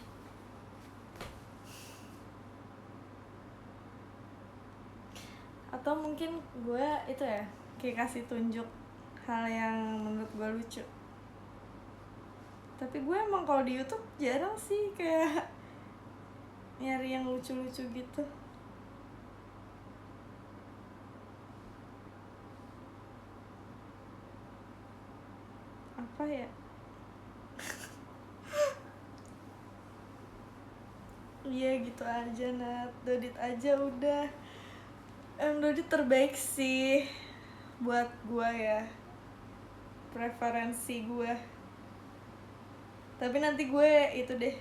[SPEAKER 1] Atau mungkin gue itu ya kayak kasih tunjuk hal yang menurut gue lucu. Tapi gue emang kalau di YouTube jarang sih kayak nyari yang lucu-lucu gitu. Apa ya? Iya gitu aja Nat, Dodit aja udah. Dodit terbaik sih buat gue ya, preferensi gue. Tapi nanti gue itu deh,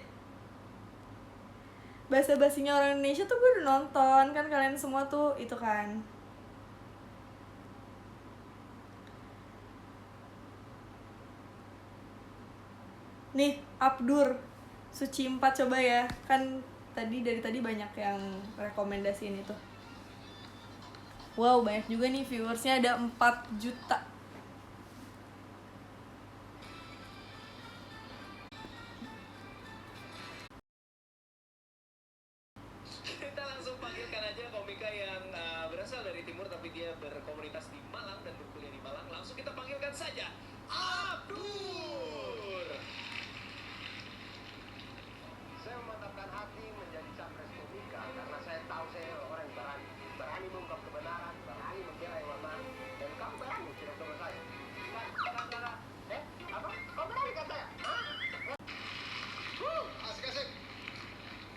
[SPEAKER 1] basa-basinya orang Indonesia tuh gue udah nonton kan, kalian semua tuh itu kan. Nih Abdur Suci 4 coba ya, kan dari tadi banyak yang rekomendasiin itu. Wow, banyak juga nih viewersnya, ada 4 juta.
[SPEAKER 2] Kita langsung panggilkan aja komika yang berasal dari timur tapi dia berkomunitas di Malang dan berkuliah di Malang. Langsung kita panggilkan saja Abdur.
[SPEAKER 7] Saya memantapkan hati menjadi capres komika karena saya tahu saya orang yang berani mengungkap kebenaran, berani membela yang lemah, dan kamu berani tidak sama saya. Apa? Kau berani kata saya?
[SPEAKER 4] Asik-asik.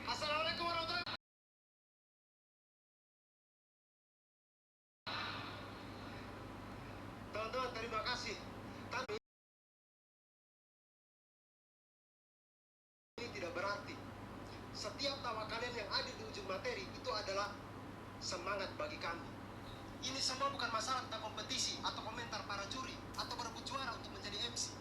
[SPEAKER 4] Assalamualaikum warahmatullahi wabarakatuh. Teman-teman, terima kasih. Tapi ini tidak berarti. Setiap tawa kalian yang ada di ujung materi itu adalah semangat bagi kami. Ini semua bukan masalah tentang kompetisi atau komentar para juri atau berebut juara untuk menjadi MC.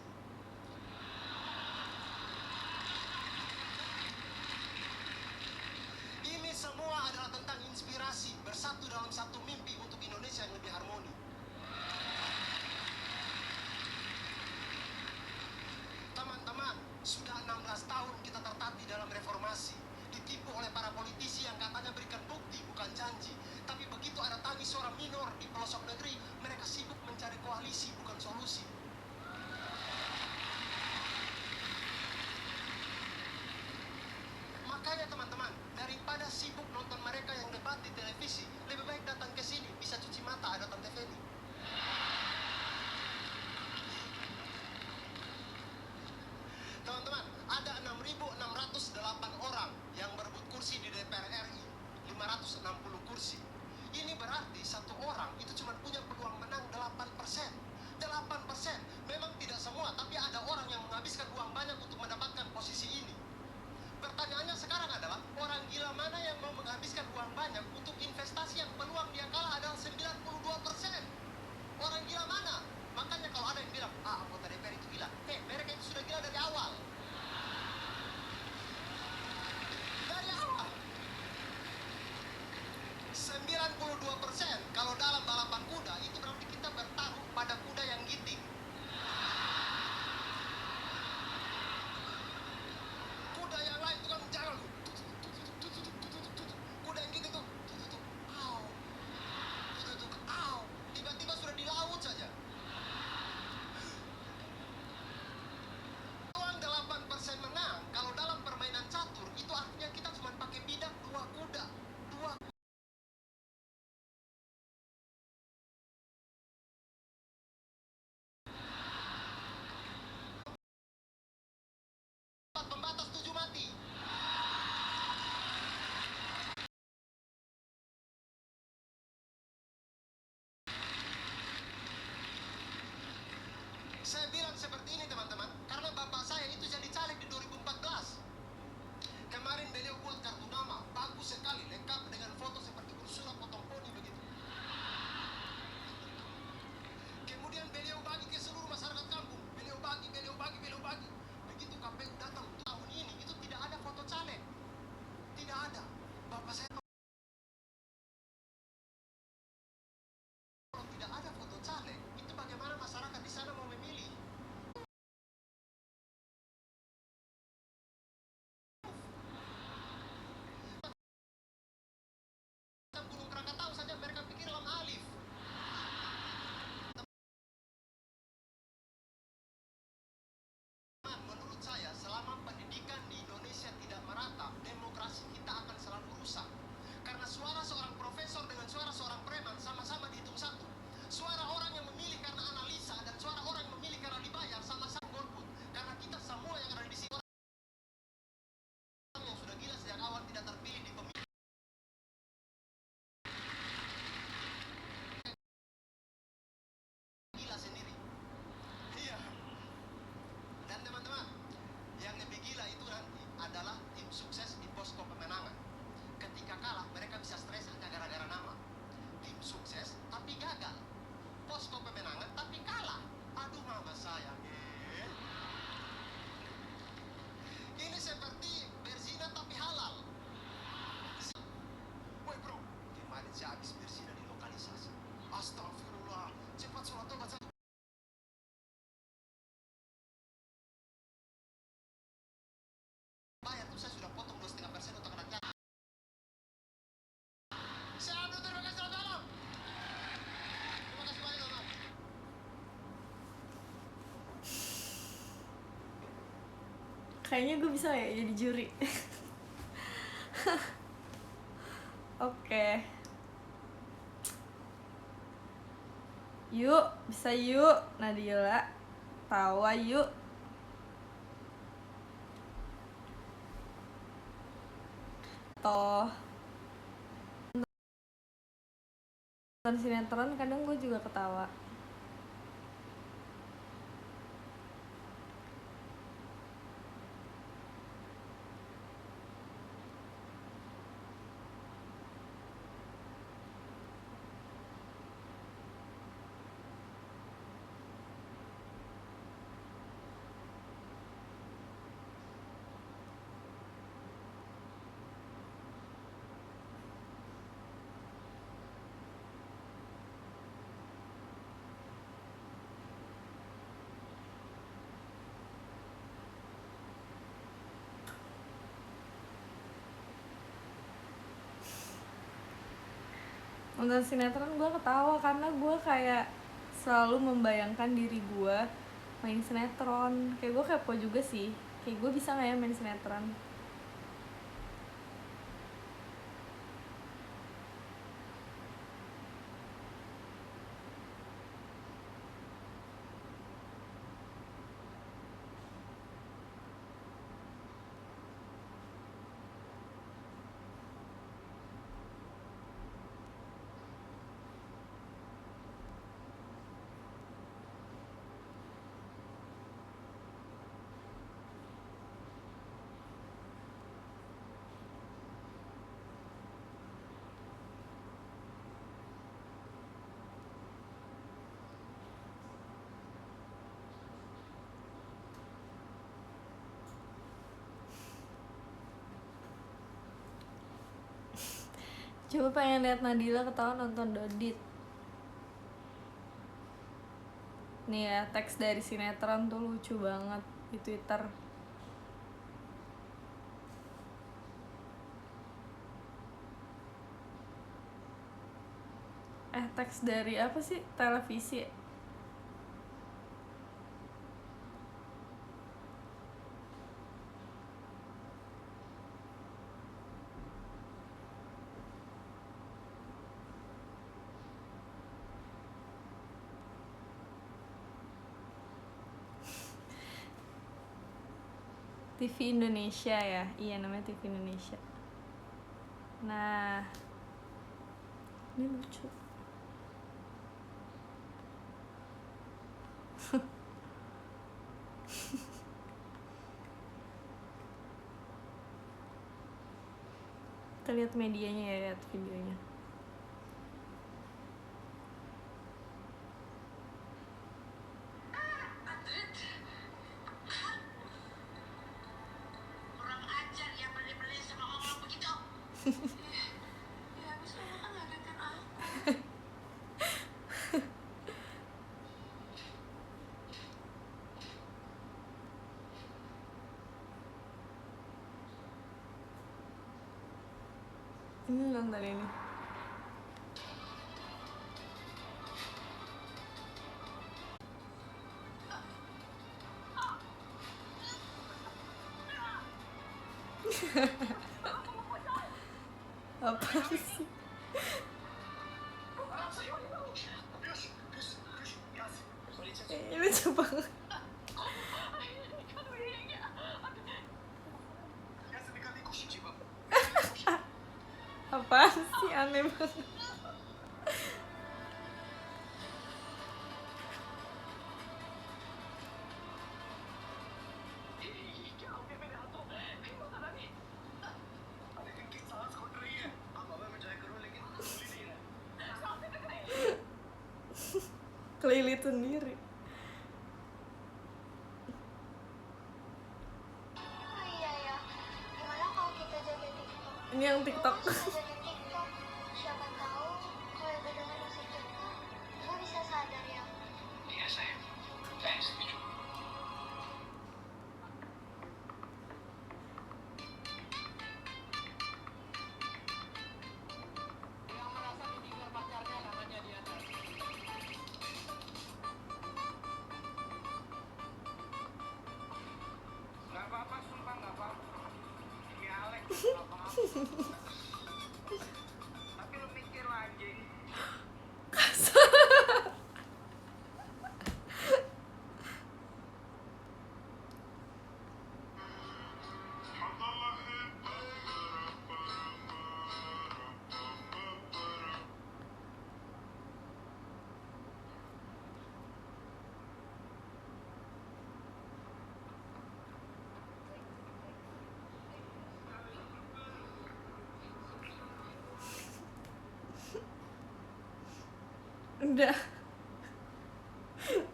[SPEAKER 4] Ini semua adalah tentang inspirasi, bersatu dalam satu mimpi untuk Indonesia yang lebih harmoni. Teman-teman, sudah 16 tahun kita tertatih dalam reformasi, ditipu oleh para politisi yang katanya berikan bukti bukan janji. Tapi begitu ada tangis suara minor di pelosok negeri, mereka sibuk mencari koalisi bukan solusi. Makanya teman-teman, daripada sibuk nonton mereka yang debat di televisi, lebih baik datang ke sini, bisa cuci mata, ada Tante Feni. Teman-teman, ada 6.608 orang yang berebut kursi di DPR RI, 560 kursi. Ini berarti satu orang itu cuma punya peluang menang 8%. 8%, memang tidak semua, tapi ada orang yang menghabiskan uang banyak untuk mendapatkan posisi ini. Pertanyaannya sekarang adalah, orang gila mana yang mau menghabiskan uang banyak untuk investasi yang peluang dia kalah adalah 92%? Orang gila mana? Makanya kalau ada yang bilang, anggota DPR itu gila, mereka itu sudah gila dari awal. Dari awal. 92%, kalau dalam balapan kuda, itu berarti kita bertaruh pada kuda yang giting. Kuda yang lain itu kan jalan, kuda yang giting tuh, tiba-tiba sudah di laut saja. Uang 8% menang, kalau dalam permainan catur, itu artinya kita cuma pakai bidak 2 kuda.
[SPEAKER 1] Kayaknya gue bisa ya jadi juri. Oke. Yuk, bisa yuk Nadila. Tawa yuk. Toh nonton sinetron kadang gue juga ketawa. Nonton sinetron gue ketawa karena gue kayak selalu membayangkan diri gue main sinetron. Kayak gue kepo juga sih, kayak gue bisa gak ya main sinetron. Coba pengen lihat Nadila ketawa nonton Dodit. Nih ya, teks dari sinetron tuh lucu banget di Twitter. Teks dari apa sih? Televisi. TV Indonesia ya, iya namanya TV Indonesia. Nah, ini lucu. Kita lihat medianya ya, lihat videonya.
[SPEAKER 5] Kurang ajar ya beli-beli sama orang begitu. Ya habis kamu kan ngagetin aku.
[SPEAKER 1] Ini nonton ini. Apa sih? Ini lucu banget. Apa sih, aneh banget. Kelilit sendiri.
[SPEAKER 8] Oh iya ya, gimana kalau kita jadi TikTok?
[SPEAKER 1] Ini yang TikTok.
[SPEAKER 8] Kita jadi TikTok, siapa tahu kalau udah dengar musik kita, kita bisa sadar ya.
[SPEAKER 2] Iya sayang. Setuju.
[SPEAKER 5] Yang merasa ditinggal pacarnya namanya di atas.
[SPEAKER 2] Nggak apa-apa, sumpah. Tapi lu mikir lah anjing.
[SPEAKER 1] Udah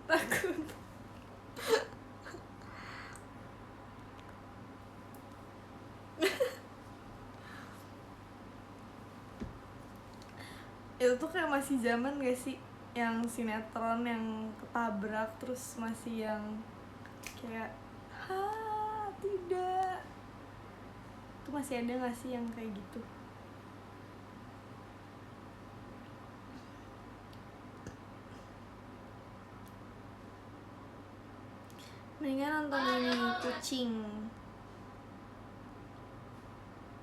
[SPEAKER 1] takut. Itu tuh kayak masih zaman gak sih yang sinetron yang ketabrak terus masih yang kayak tidak, itu masih ada gak sih yang kayak gitu? Mendingan nonton ini Kucing,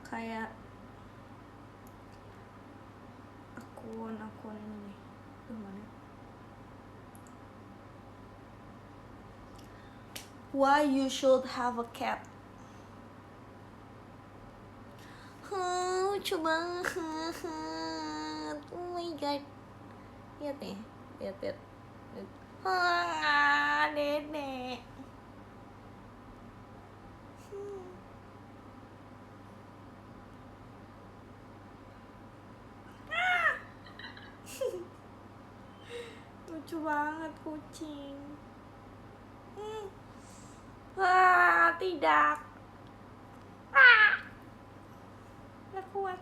[SPEAKER 1] kayak akun ini nih, mana? Why you should have a cat? Lucu banget. Oh my god. Lihat nih, lihat. Dedek. Lucu banget kucing. Tidak. Nggak kuat.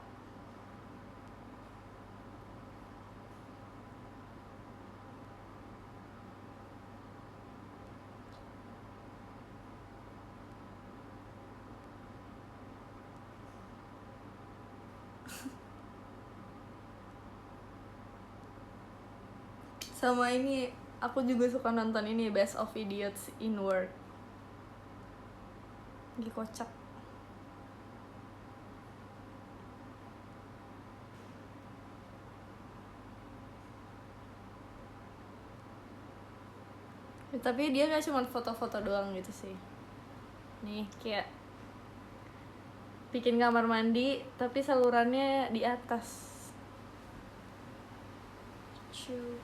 [SPEAKER 1] Sama ini, aku juga suka nonton ini, Best of Idiots in Work. Lagi kocak. Ya, tapi dia gak cuma foto-foto doang gitu sih. Nih, kayak bikin kamar mandi, tapi salurannya di atas. Lucu.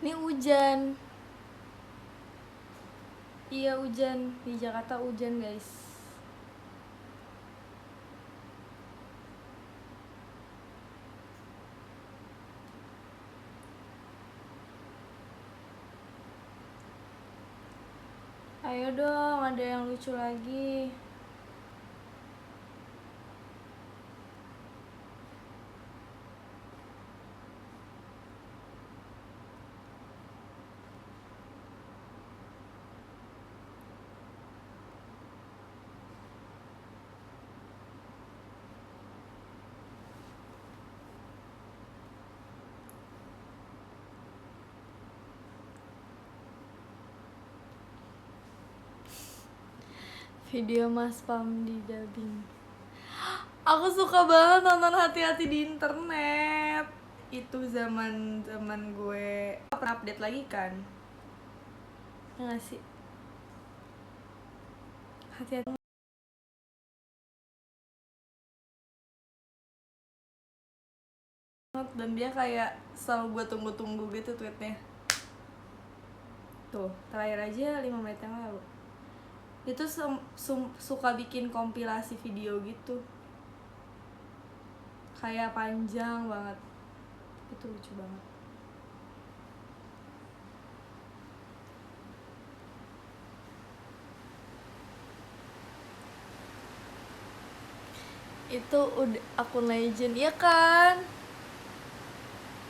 [SPEAKER 1] Ini hujan. Iya hujan, di Jakarta hujan guys. Ayo dong, ada yang lucu lagi. Video Mas Pam di dubbing. Aku suka banget nonton Hati-Hati di internet. Itu zaman gue pernah update lagi kan. Ya gak sih? Hati-Hati. Dan dia kayak selalu gue tunggu-tunggu gitu tweetnya. Tuh, terakhir aja 5 menit yang lalu. Itu suka bikin kompilasi video gitu, kayak panjang banget. Itu lucu banget. Itu udah akun legend, iya kan?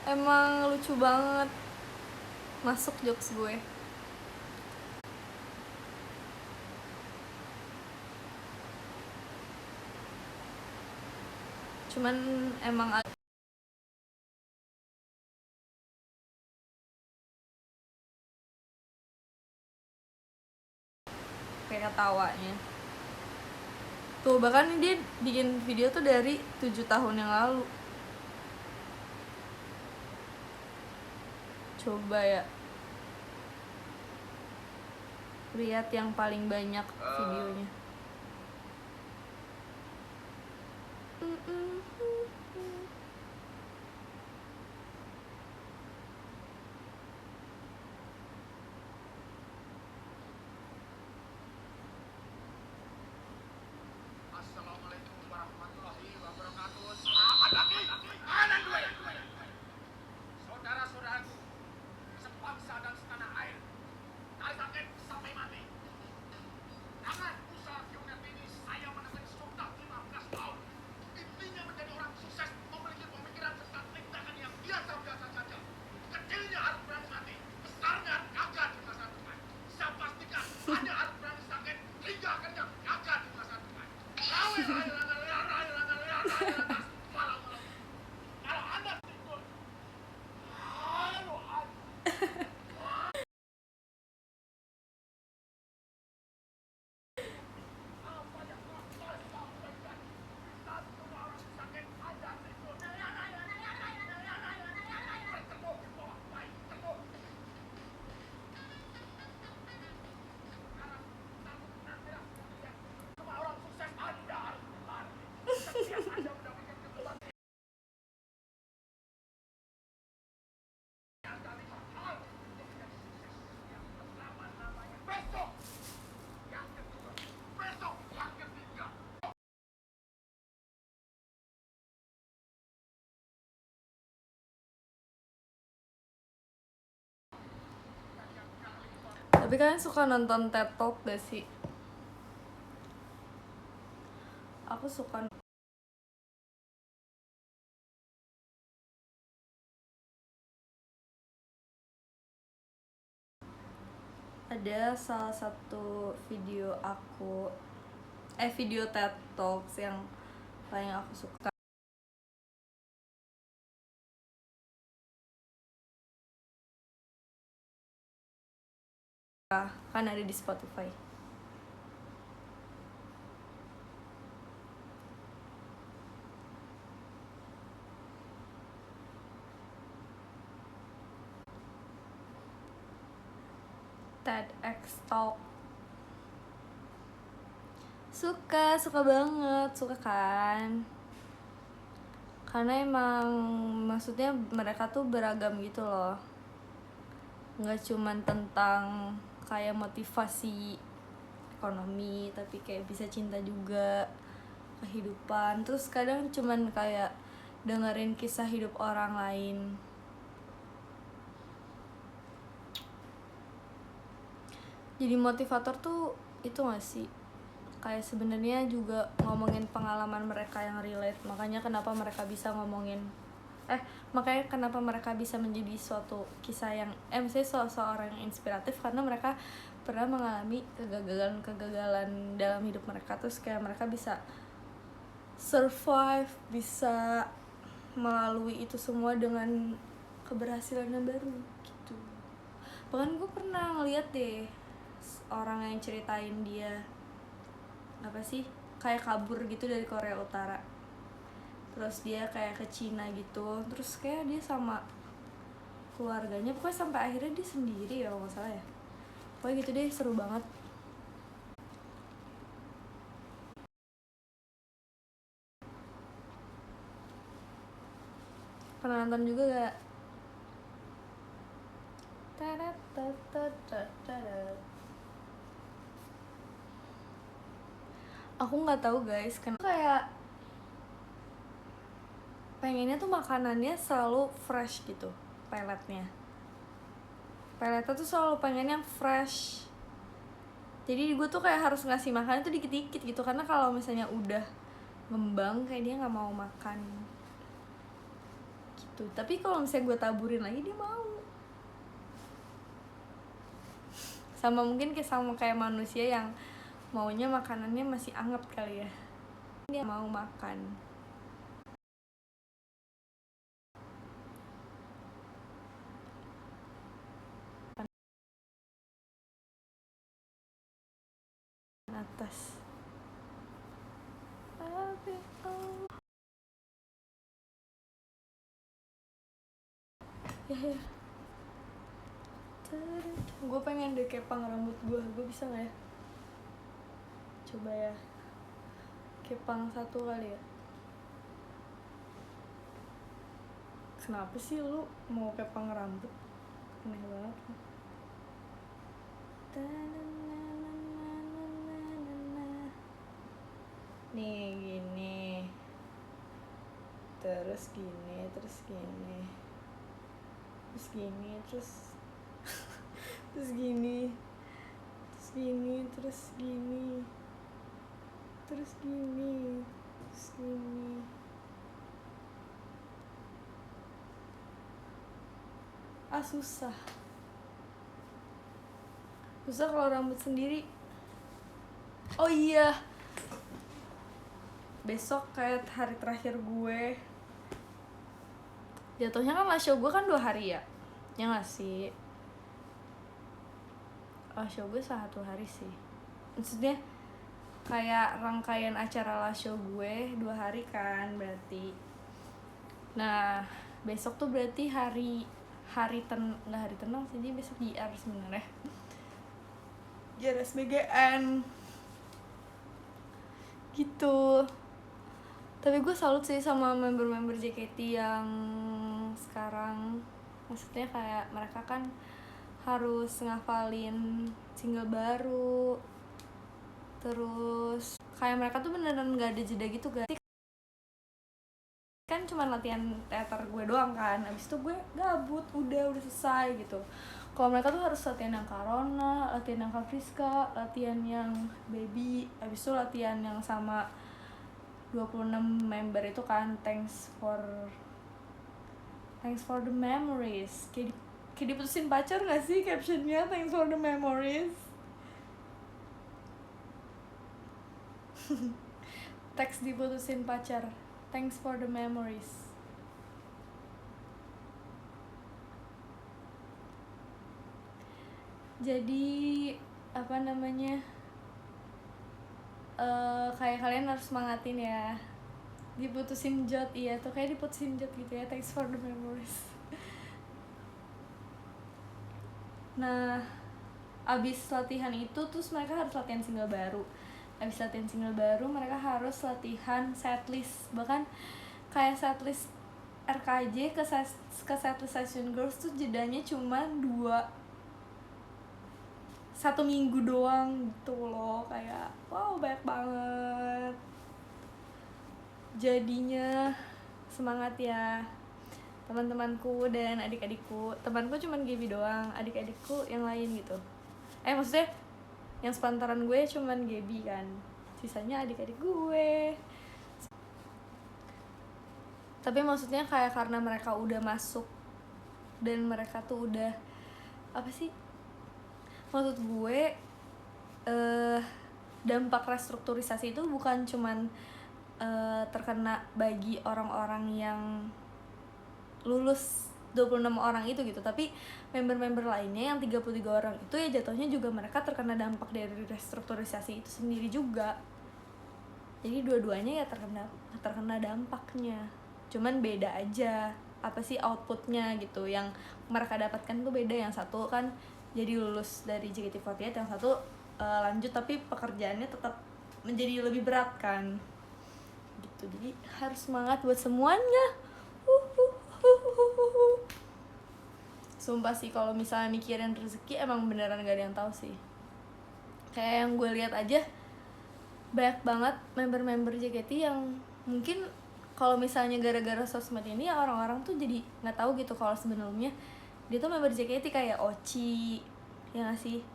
[SPEAKER 1] Emang lucu banget, masuk jokes gue. Cuman emang kayak ketawanya tuh, bahkan dia bikin video tuh dari 7 tahun yang lalu. Coba ya lihat yang paling banyak videonya.
[SPEAKER 7] Assalamualaikum warahmatullahi wabarakatuh. Selamat pagi, anak gue. Saudara-saudaraku, sebangsa dan setanah air, dari sakit sampai mati. Dengan usaha unit ini, saya menemui sudah 15 tahun. Intinya menjadi orang sukses, memiliki pemikiran serta tindakan yang biasa-biasa saja. Kecilnya harus berani mati, besarnya gagal di masa depan. Saya pastikan Anda harus berani sakit hingga kenyang, gagal di masa depan. Kalau Anda tidur,
[SPEAKER 1] Tapi kalian suka nonton TED Talk gak sih? Aku suka. Ada salah satu video video TED Talks yang paling aku suka. Kan ada di Spotify. TEDx Talk. Suka banget, suka kan? Karena emang maksudnya mereka tuh beragam gitu loh. Nggak cuman tentang kayak motivasi ekonomi, tapi kayak bisa cinta juga, kehidupan. Terus kadang cuman kayak dengerin kisah hidup orang lain. Jadi motivator tuh itu gak sih? Kayak sebenarnya juga ngomongin pengalaman mereka yang relate. Makanya kenapa mereka bisa menjadi suatu kisah yang misalnya seorang yang inspiratif, karena mereka pernah mengalami kegagalan dalam hidup mereka. Terus kayak mereka bisa survive, bisa melalui itu semua dengan keberhasilan yang baru gitu. Bahkan gue pernah ngeliat deh orang yang ceritain dia kayak kabur gitu dari Korea Utara, terus dia kayak ke Cina gitu, terus kayak dia sama keluarganya, pokoknya sampai akhirnya dia sendiri ya kalau nggak salah ya, pokoknya gitu deh, seru banget. Pernah nonton juga gak? Aku nggak tahu guys, kenapa kayak pengennya tuh makanannya selalu fresh gitu, peletnya tuh selalu pengen yang fresh. Jadi gue tuh kayak harus ngasih makan itu dikit-dikit gitu, karena kalau misalnya udah ngembang, kayak dia nggak mau makan gitu. Tapi kalau misalnya gue taburin lagi dia mau. Sama mungkin kayak manusia yang maunya makanannya masih anget kali ya, dia mau makan. Atas ya. Gue pengen deh kepang rambut gue bisa nggak ya? Coba ya, kepang satu kali ya. Kenapa sih lu mau kepang rambut? Aneh banget. Nih gini, terus gini, terus gini, terus gini, terus terus gini, terus gini, terus gini, terus gini, terus gini. Susah kalau rambut sendiri. Oh iya, besok kayak hari terakhir gue. Jatuhnya kan live show gue kan 2 hari ya nggak sih? Live show gue 1 hari sih, maksudnya kayak rangkaian acara live show gue 2 hari kan berarti. Nah besok tuh berarti nggak hari tenang sih, jadi besok JR sebenarnya, JR SBGN gitu. Tapi gue salut sih sama member-member JKT yang sekarang, maksudnya kayak mereka kan harus ngafalin single baru, terus kayak mereka tuh beneran gak ada jeda gitu guys. Kan cuma latihan teater gue doang kan, abis itu gue gabut, udah selesai gitu. Kalau mereka tuh harus latihan yang Karona, latihan yang Kafriska, latihan yang Baby, abis itu latihan yang sama 26 member itu kan. Thanks for the memories. Kayak diputusin pacar gak sih captionnya? Thanks for the memories. Teks diputusin pacar, thanks for the memories. Jadi apa namanya, kayak kalian harus semangatin ya. Diputusin Jot, iya tuh kayak diputusin Jot gitu ya, thanks for the memories. Nah abis latihan itu terus mereka harus latihan single baru. Abis latihan single baru mereka harus latihan setlist. Bahkan kayak setlist RKJ ke setlist Session Girls tuh jedanya cuma 1 minggu doang gitu loh. Kayak wow banyak banget. Jadinya semangat ya teman-temanku dan adik-adikku. Temanku cuma Gaby doang, adik-adikku yang lain gitu. Maksudnya yang sepantaran gue cuman Gaby kan, sisanya adik-adik gue. Tapi maksudnya kayak karena mereka udah masuk dan mereka tuh udah apa sih, maksud gue dampak restrukturisasi itu bukan cuman terkena bagi orang-orang yang lulus 26 orang itu gitu, tapi member-member lainnya yang 33 orang itu ya jatuhnya juga mereka terkena dampak dari restrukturisasi itu sendiri juga. Jadi dua-duanya ya terkena dampaknya, cuman beda aja apa sih outputnya gitu. Yang mereka dapatkan tuh beda, yang satu kan jadi lulus dari JKT48, yang satu lanjut tapi pekerjaannya tetap menjadi lebih berat kan gitu. Jadi harus semangat buat semuanya. Sumpah sih kalau misalnya mikirin rezeki emang beneran gak ada yang tahu sih. Kayak yang gue lihat aja banyak banget member-member JKT yang mungkin kalau misalnya gara-gara sosmed ini ya orang-orang tuh jadi nggak tahu gitu kalau sebelumnya dia tuh member JKT. Kayak Ochi, ya nggak sih?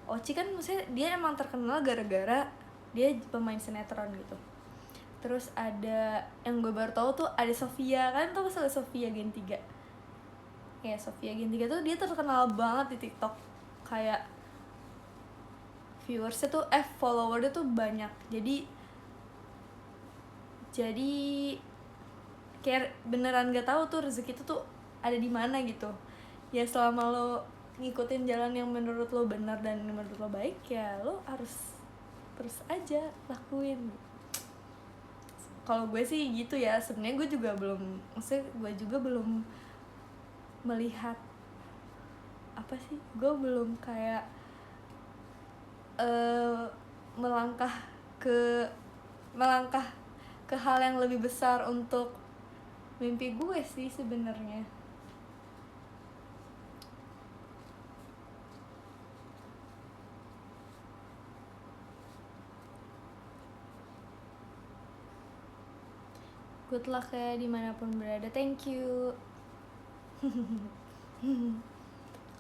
[SPEAKER 1] Ochi kan maksudnya dia emang terkenal gara-gara dia pemain sinetron gitu. Terus ada yang gue baru tahu tuh ada Sofia, kan tau masalah Sofia Gen 3. Ya Sofia Gen 3 tuh dia terkenal banget di TikTok. Kayak viewersnya tuh followernya tuh banyak. Jadi kayak beneran gak tahu tuh rezeki itu tuh ada di mana gitu. Ya selama lo ngikutin jalan yang menurut lo benar dan menurut lo baik, ya lo harus terus aja lakuin. Kalau gue sih gitu ya. Sebenarnya gue juga belum, maksudnya gue juga belum melihat apa sih, gue belum kayak melangkah ke hal yang lebih besar untuk mimpi gue sih sebenarnya. Good luck ya dimanapun berada. Thank you.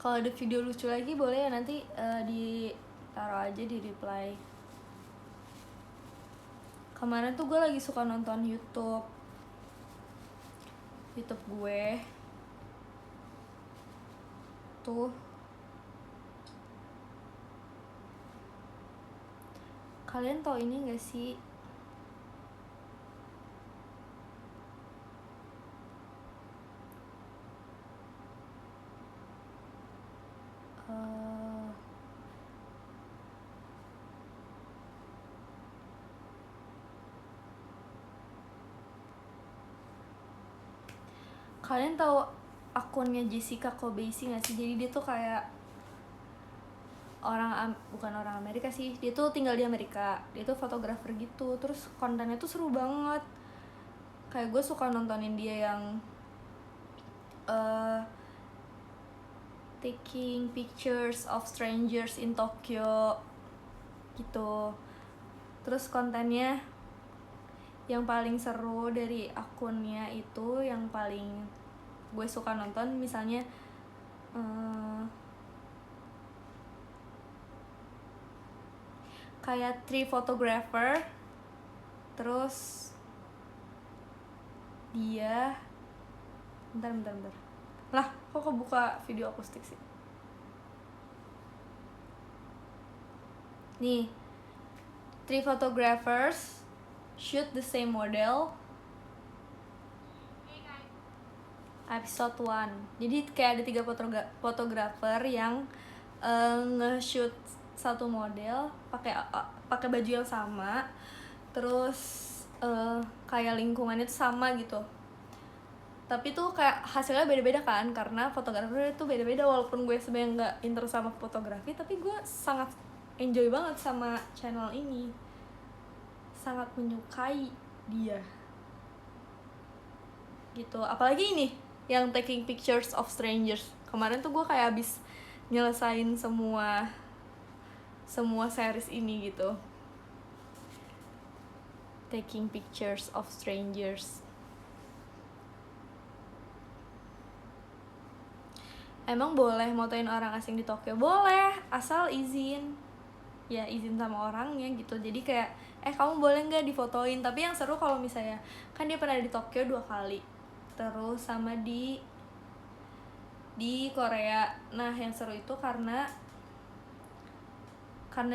[SPEAKER 1] Kalau ada video lucu lagi boleh ya nanti ditaruh aja di reply. Kemarin tuh gue lagi suka nonton YouTube gue tuh, kalian tau ini gak sih, kalian tahu akunnya Jessica Kobesi nggak sih? Jadi dia tuh kayak bukan orang Amerika sih, dia tuh tinggal di Amerika, dia tuh fotografer gitu. Terus kontennya tuh seru banget, kayak gue suka nontonin dia yang taking pictures of strangers in Tokyo gitu. Terus kontennya yang paling seru dari akunnya itu, yang paling gue suka nonton, misalnya kayak 3 photographer, terus dia bentar lah, kok kebuka video akustik sih. Nih, 3 photographers shoot the same model, episode 1. Jadi kayak ada 3 fotografer yang nge-shoot satu model pakai baju yang sama, terus kayak lingkungannya tuh sama gitu. Tapi tuh kayak hasilnya beda-beda kan, karena fotografer itu beda-beda. Walaupun gue sebenarnya nggak interest sama fotografi, tapi gue sangat enjoy banget sama channel ini, sangat menyukai dia gitu. Apalagi ini yang taking pictures of strangers, kemarin tuh gue kayak abis nyelesain semua series ini gitu, taking pictures of strangers. Emang boleh motoin orang asing di Tokyo? Boleh, asal izin sama orangnya gitu. Jadi kayak kamu boleh nggak difotoin. Tapi yang seru kalau misalnya, kan dia pernah di Tokyo 2 kali, terus sama di Korea. Nah yang seru itu karena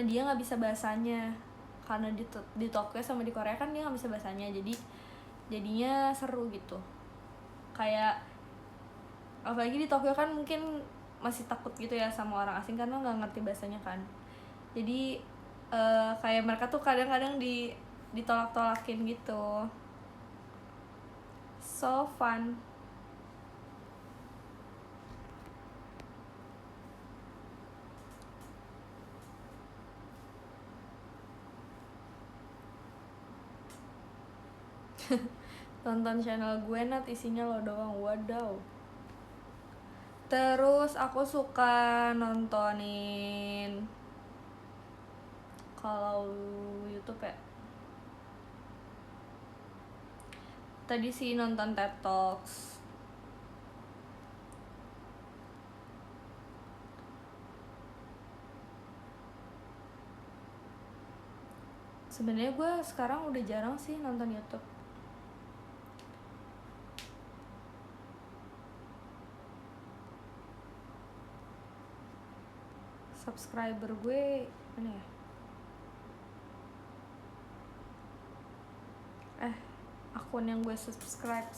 [SPEAKER 1] dia nggak bisa bahasanya, karena di Tokyo sama di Korea kan dia nggak bisa bahasanya, jadinya seru gitu. Kayak apalagi di Tokyo kan mungkin masih takut gitu ya sama orang asing karena nggak ngerti bahasanya kan. Jadi kayak mereka tuh kadang-kadang ditolak-tolakin gitu. So fun. Tonton channel gue, Nat, isinya lo doang. Wadaw. Terus aku suka nontonin, kalau YouTube ya, tadi sih nonton TED Talks. Sebenarnya gue sekarang udah jarang sih nonton YouTube. Subscriber gue mana ya? Akun yang gue subscribe.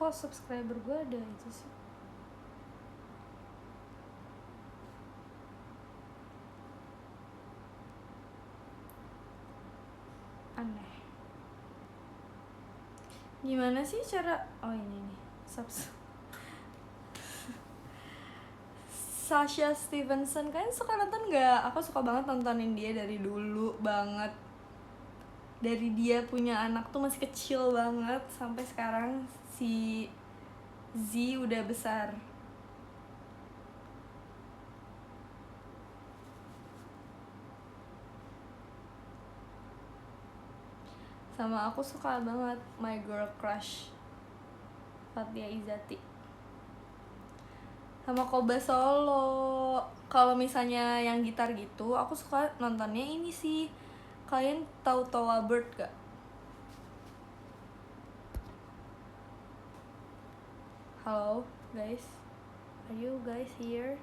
[SPEAKER 1] Kok subscriber gue ada itu sih? Aneh. Gimana sih cara? Oh ini nih. Sasha Stevenson, kan suka nonton nggak? Aku suka banget nontonin dia dari dulu banget. Dari dia punya anak tuh masih kecil banget sampai sekarang si Z udah besar. Sama aku suka banget My Girl Crush, Fathia Izzati. Sama Koba Solo. Kalau misalnya yang gitar gitu, aku suka nontonnya ini sih. Kalian tahu Towa Bird gak? Halo guys, are you guys here?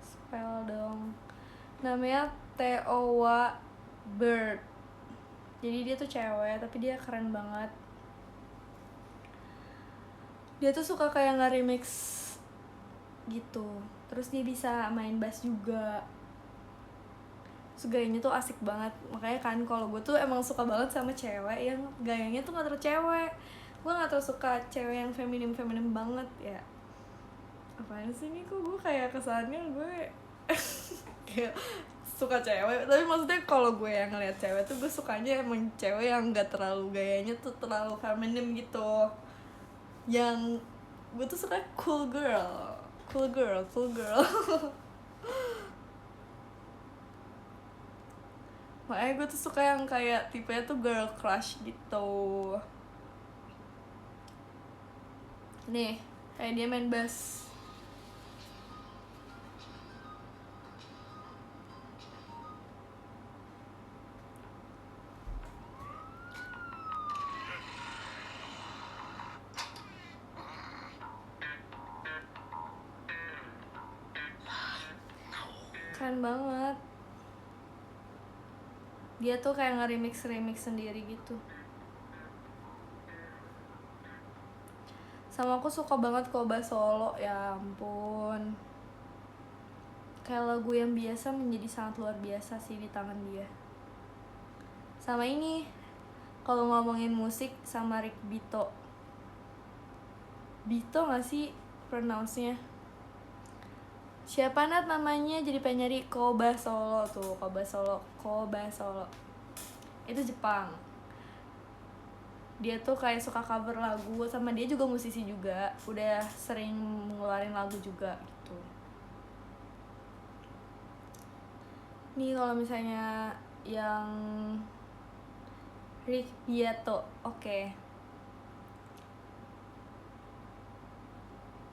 [SPEAKER 1] Spell dong. Namanya Towa Bird. Jadi dia tuh cewek tapi dia keren banget. Dia tuh suka kayak nge-remix gitu. Terus dia bisa main bass juga. Terus gayanya tuh asik banget. Makanya kan kalau gue tuh emang suka banget sama cewek yang gayanya tuh gak terlalu cewek. Gue gak terlalu suka cewek yang feminim banget ya. Apaan sih nih, kok gue kayak kesannya gue kayak suka cewek. Tapi maksudnya kalau gue yang ngeliat cewek tuh gue sukanya emang cewek yang gak terlalu gayanya tuh terlalu feminim gitu. Yang gue tuh suka cool girl. Makanya gue tuh suka yang kayak tipenya tuh girl crush gitu. Nih, kayak dia main bass. Keren banget. Dia tuh kayak nge-remix sendiri gitu. Sama aku suka banget Koba Solo, ya ampun. Kayak lagu yang biasa menjadi sangat luar biasa sih di tangan dia. Sama ini, kalau ngomongin musik sama Rick Bito. Bito gak sih pronounce-nya? Siapa Nat namanya? Jadi pengen nyari Koba Solo tuh. Koba Solo. Itu Jepang. Dia tuh kayak suka cover lagu. Sama dia juga musisi juga. Udah sering ngeluarin lagu juga gitu. Nih kalau misalnya yang Rick Beato, oke.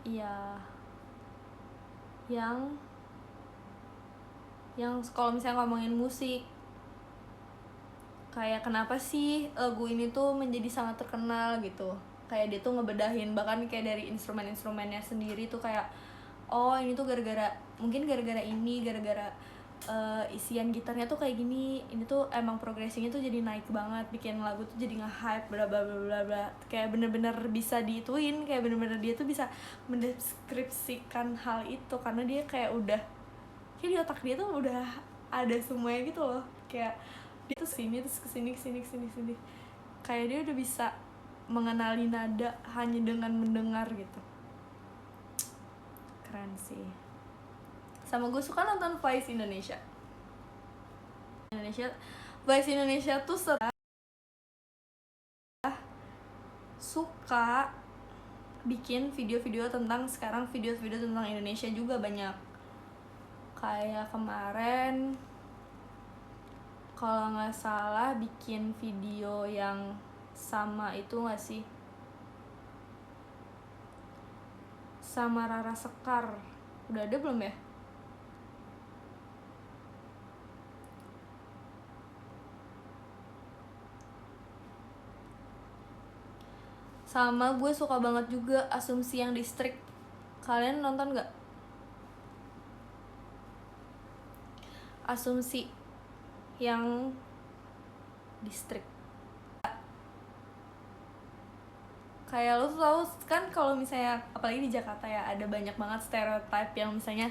[SPEAKER 1] Iya. Yang kalau misalnya ngomongin musik, kayak kenapa sih lagu ini tuh menjadi sangat terkenal gitu. Kayak dia tuh ngebedahin bahkan kayak dari instrumennya sendiri tuh kayak oh ini tuh gara-gara ini, gara-gara isian gitarnya tuh kayak gini, ini tuh emang progresinya tuh jadi naik banget, bikin lagu tuh jadi nge-hype bla bla bla bla bla. Kayak bener-bener bisa diituin, kayak bener-bener dia tuh bisa mendeskripsikan hal itu karena dia kayak udah kayak di otak dia tuh udah ada semuanya gitu loh. Kayak dia tuh sini terus kesini kayak dia udah bisa mengenali nada hanya dengan mendengar gitu. Keren sih. Sama gue suka nonton Vice Indonesia. Indonesia tuh suka bikin video-video tentang, sekarang video-video tentang Indonesia juga banyak. Kayak kemarin kalau nggak salah bikin video yang sama itu nggak sih, sama Rara Sekar, udah ada belum ya? Sama gue suka banget juga Asumsi yang Distrik. Kalian nonton nggak? Asumsi yang Distrik. Kayak lo tuh tahu kan kalau misalnya apalagi di Jakarta ya, ada banyak banget stereotype yang misalnya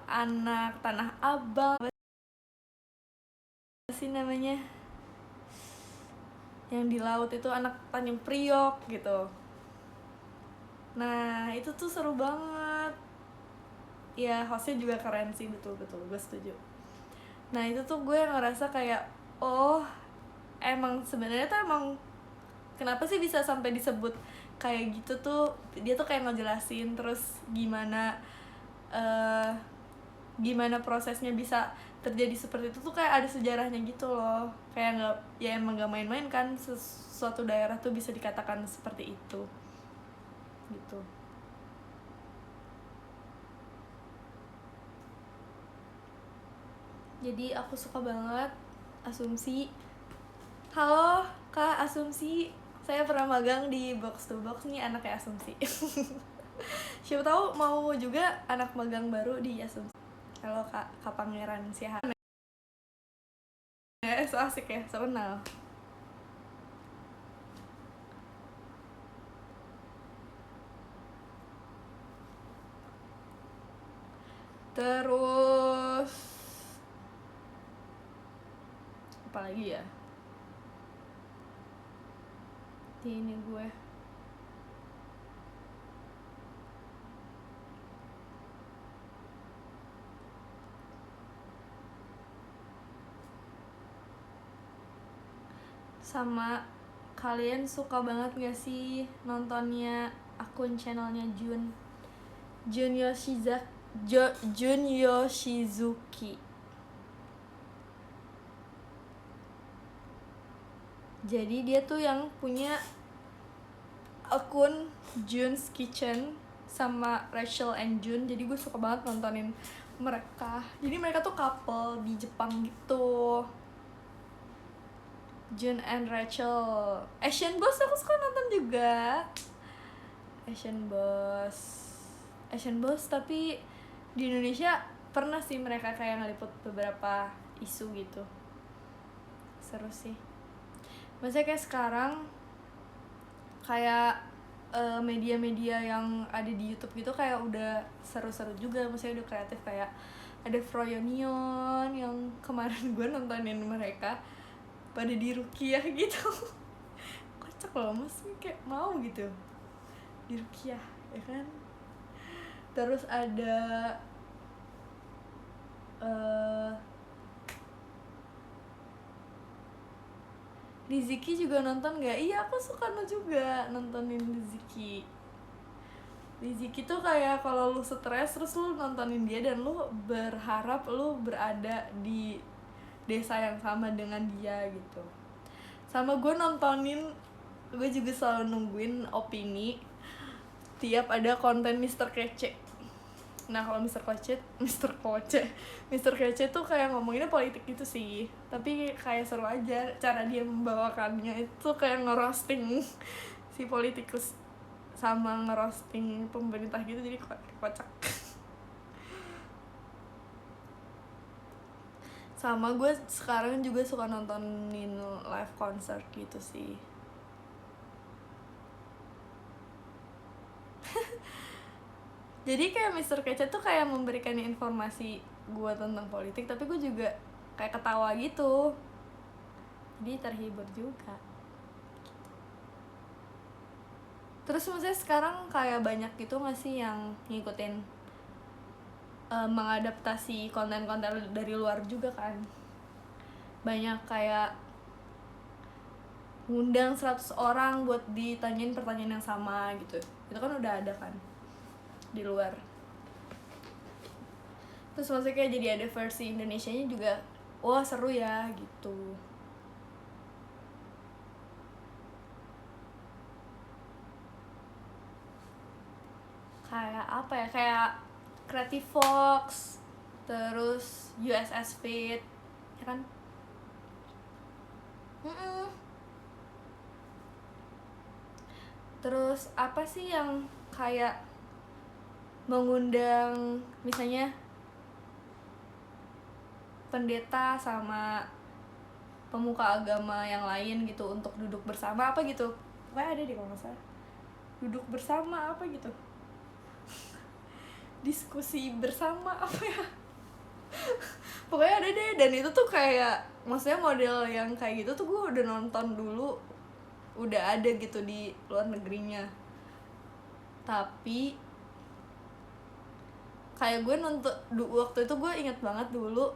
[SPEAKER 1] anak Tanah Abang, apa sih namanya, yang di laut itu anak Tanjung Priok gitu. Nah itu tuh seru banget ya, hostnya juga keren sih, betul gue setuju. Nah itu tuh gue ngerasa kayak oh emang sebenarnya tuh emang kenapa sih bisa sampai disebut kayak gitu tuh, dia tuh kayak ngejelasin terus gimana prosesnya bisa terjadi seperti itu tuh, kayak ada sejarahnya gitu loh. Kayak nggak, ya emang nggak main-main kan, suatu daerah tuh bisa dikatakan seperti itu gitu. Jadi aku suka banget Asumsi. Halo Kak Asumsi, saya pernah magang di Box to Box nih, anaknya Asumsi. Siapa tahu mau juga anak magang baru di Asumsi. Halo Kak Pangeran Siahaan. So asik ya, so kenal. Terus apa lagi ya? Ini gue sama kalian suka banget gak sih nontonnya akun channelnya Jun Yoshizuki. Jadi dia tuh yang punya akun Jun's Kitchen sama Rachel and Jun. Jadi gue suka banget nontonin mereka. Jadi mereka tuh couple di Jepang gitu, Jun and Rachel. Asian Boss aku suka nonton juga. Asian Boss tapi di Indonesia pernah sih mereka kayak ngeliput beberapa isu gitu, seru sih. Maksudnya kayak sekarang kayak media-media yang ada di YouTube gitu kayak udah seru-seru juga, maksudnya udah kreatif. Kayak ada Froyonion yang kemarin gue nontonin mereka pada di Rukiah gitu. Kocak loh, maksudnya kayak mau gitu di Rukiah ya kan. Terus ada Rizky juga nonton gak? Iya aku suka juga nontonin Rizky tuh kayak kalau lu stres terus lu nontonin dia dan lu berharap lu berada di desa yang sama dengan dia gitu. Sama gue juga selalu nungguin opini tiap ada konten Mr. Kece. Nah kalau Mr. Kece tuh kayak ngomonginnya politik gitu sih, tapi kayak seru aja cara dia membawakannya. Itu kayak ngerosting si politikus sama ngerosting pemerintah gitu, jadi kocak. Sama gue sekarang juga suka nontonin live concert gitu sih. Jadi kayak Mr. Kece tuh kayak memberikan informasi gue tentang politik, tapi gue juga kayak ketawa gitu, jadi terhibur juga. Terus maksudnya sekarang kayak banyak gitu nggak sih yang ngikutin mengadaptasi konten-konten dari luar juga kan, banyak kayak ngundang 100 orang buat ditanyain pertanyaan yang sama gitu, itu kan udah ada kan di luar. Terus maksudnya kayak jadi ada versi Indonesianya juga, wah seru ya gitu. Kayak apa ya, kayak Creative Fox, terus USS Fit, ya kan? Terus apa sih yang kayak mengundang misalnya pendeta sama pemuka agama yang lain gitu untuk duduk bersama apa gitu, pokoknya ada deh kalau nggak salah, duduk bersama apa gitu, diskusi bersama apa ya pokoknya ada deh. Dan itu tuh kayak maksudnya model yang kayak gitu tuh gue udah nonton dulu, udah ada gitu di luar negerinya. Tapi kayak gue nonton waktu itu gue inget banget dulu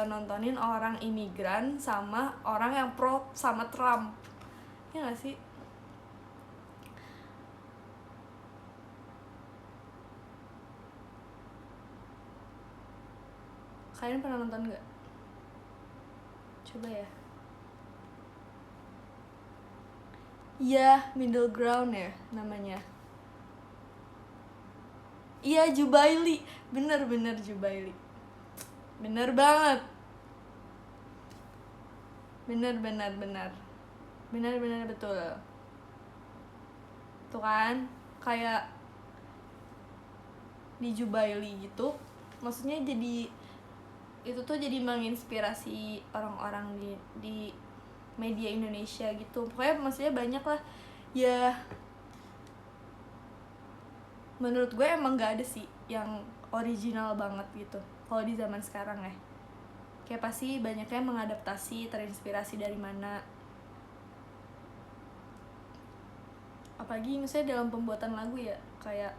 [SPEAKER 1] nontonin orang imigran sama orang yang pro sama Trump, ya nggak sih? Kalian pernah nonton nggak? Coba ya. Iya, Middle Ground ya namanya. Iya, Jubaili, bener Jubaili, bener banget, bener betul. Tuh kan, kayak di Jubaili gitu, maksudnya jadi itu tuh jadi menginspirasi orang-orang di media Indonesia gitu. Pokoknya maksudnya banyak lah ya. Menurut gue emang gak ada sih yang original banget gitu kalau di zaman sekarang ya. Kayak pasti banyaknya mengadaptasi, terinspirasi dari mana. Apalagi misalnya dalam pembuatan lagu ya, kayak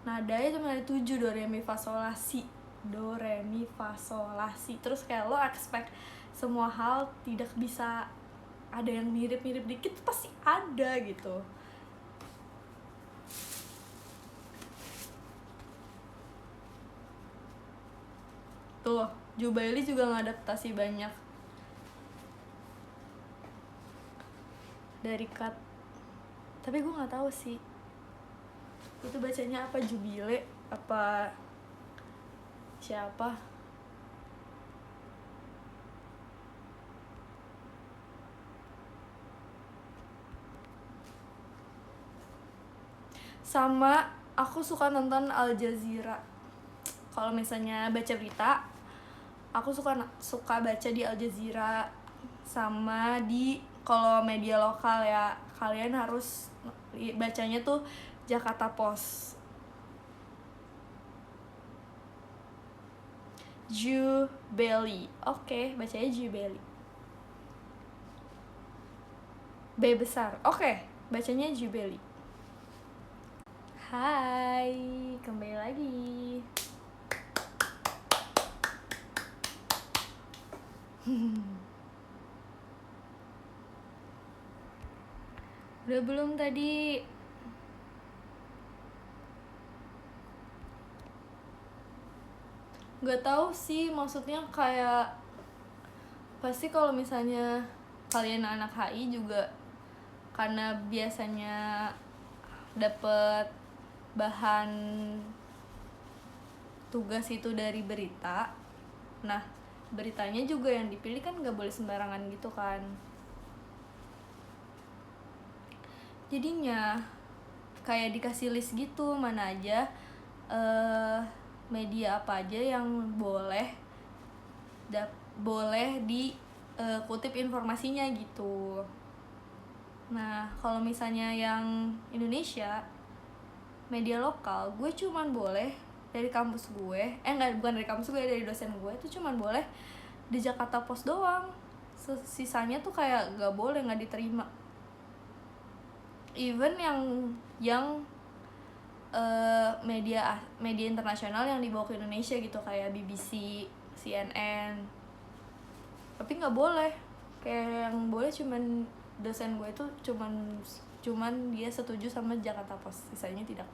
[SPEAKER 1] nadanya cuma ada 7, do re mi fa sol la si. Do re mi fa sol la si. Terus kayak lo expect semua hal tidak bisa ada yang mirip-mirip dikit, pasti ada gitu. Tuh, Jubaili juga ngadaptasi banyak dari cut. Tapi gue nggak tahu sih itu bacanya apa, Jubile apa siapa. Sama aku suka nonton Al Jazeera. Kalau misalnya baca berita, aku suka baca di Al Jazeera. Sama di kalau media lokal ya, kalian harus bacanya tuh Jakarta Post. Jubaili. Oke, bacanya Jubaili. B besar. Oke, bacanya Jubaili. Hai, kembali lagi. Udah belum tadi? Gak tahu sih, maksudnya kayak pasti kalau misalnya kalian anak HI juga, karena biasanya dapet bahan tugas itu dari berita. Nah, beritanya juga yang dipilih kan gak boleh sembarangan gitu kan. Jadinya kayak dikasih list gitu, mana aja media apa aja yang boleh dikutip informasinya gitu. Nah, kalau misalnya yang Indonesia, media lokal, gue cuman boleh dari kampus gue, bukan dari kampus gue, dari dosen gue itu cuman boleh di Jakarta Post doang. Sisanya tuh kayak gak boleh, gak diterima. even yang media internasional yang dibawa ke Indonesia gitu, kayak BBC, CNN, tapi nggak boleh. Kayak yang boleh cuman dosen gue itu cuman dia setuju sama Jakarta Post, sisanya tidak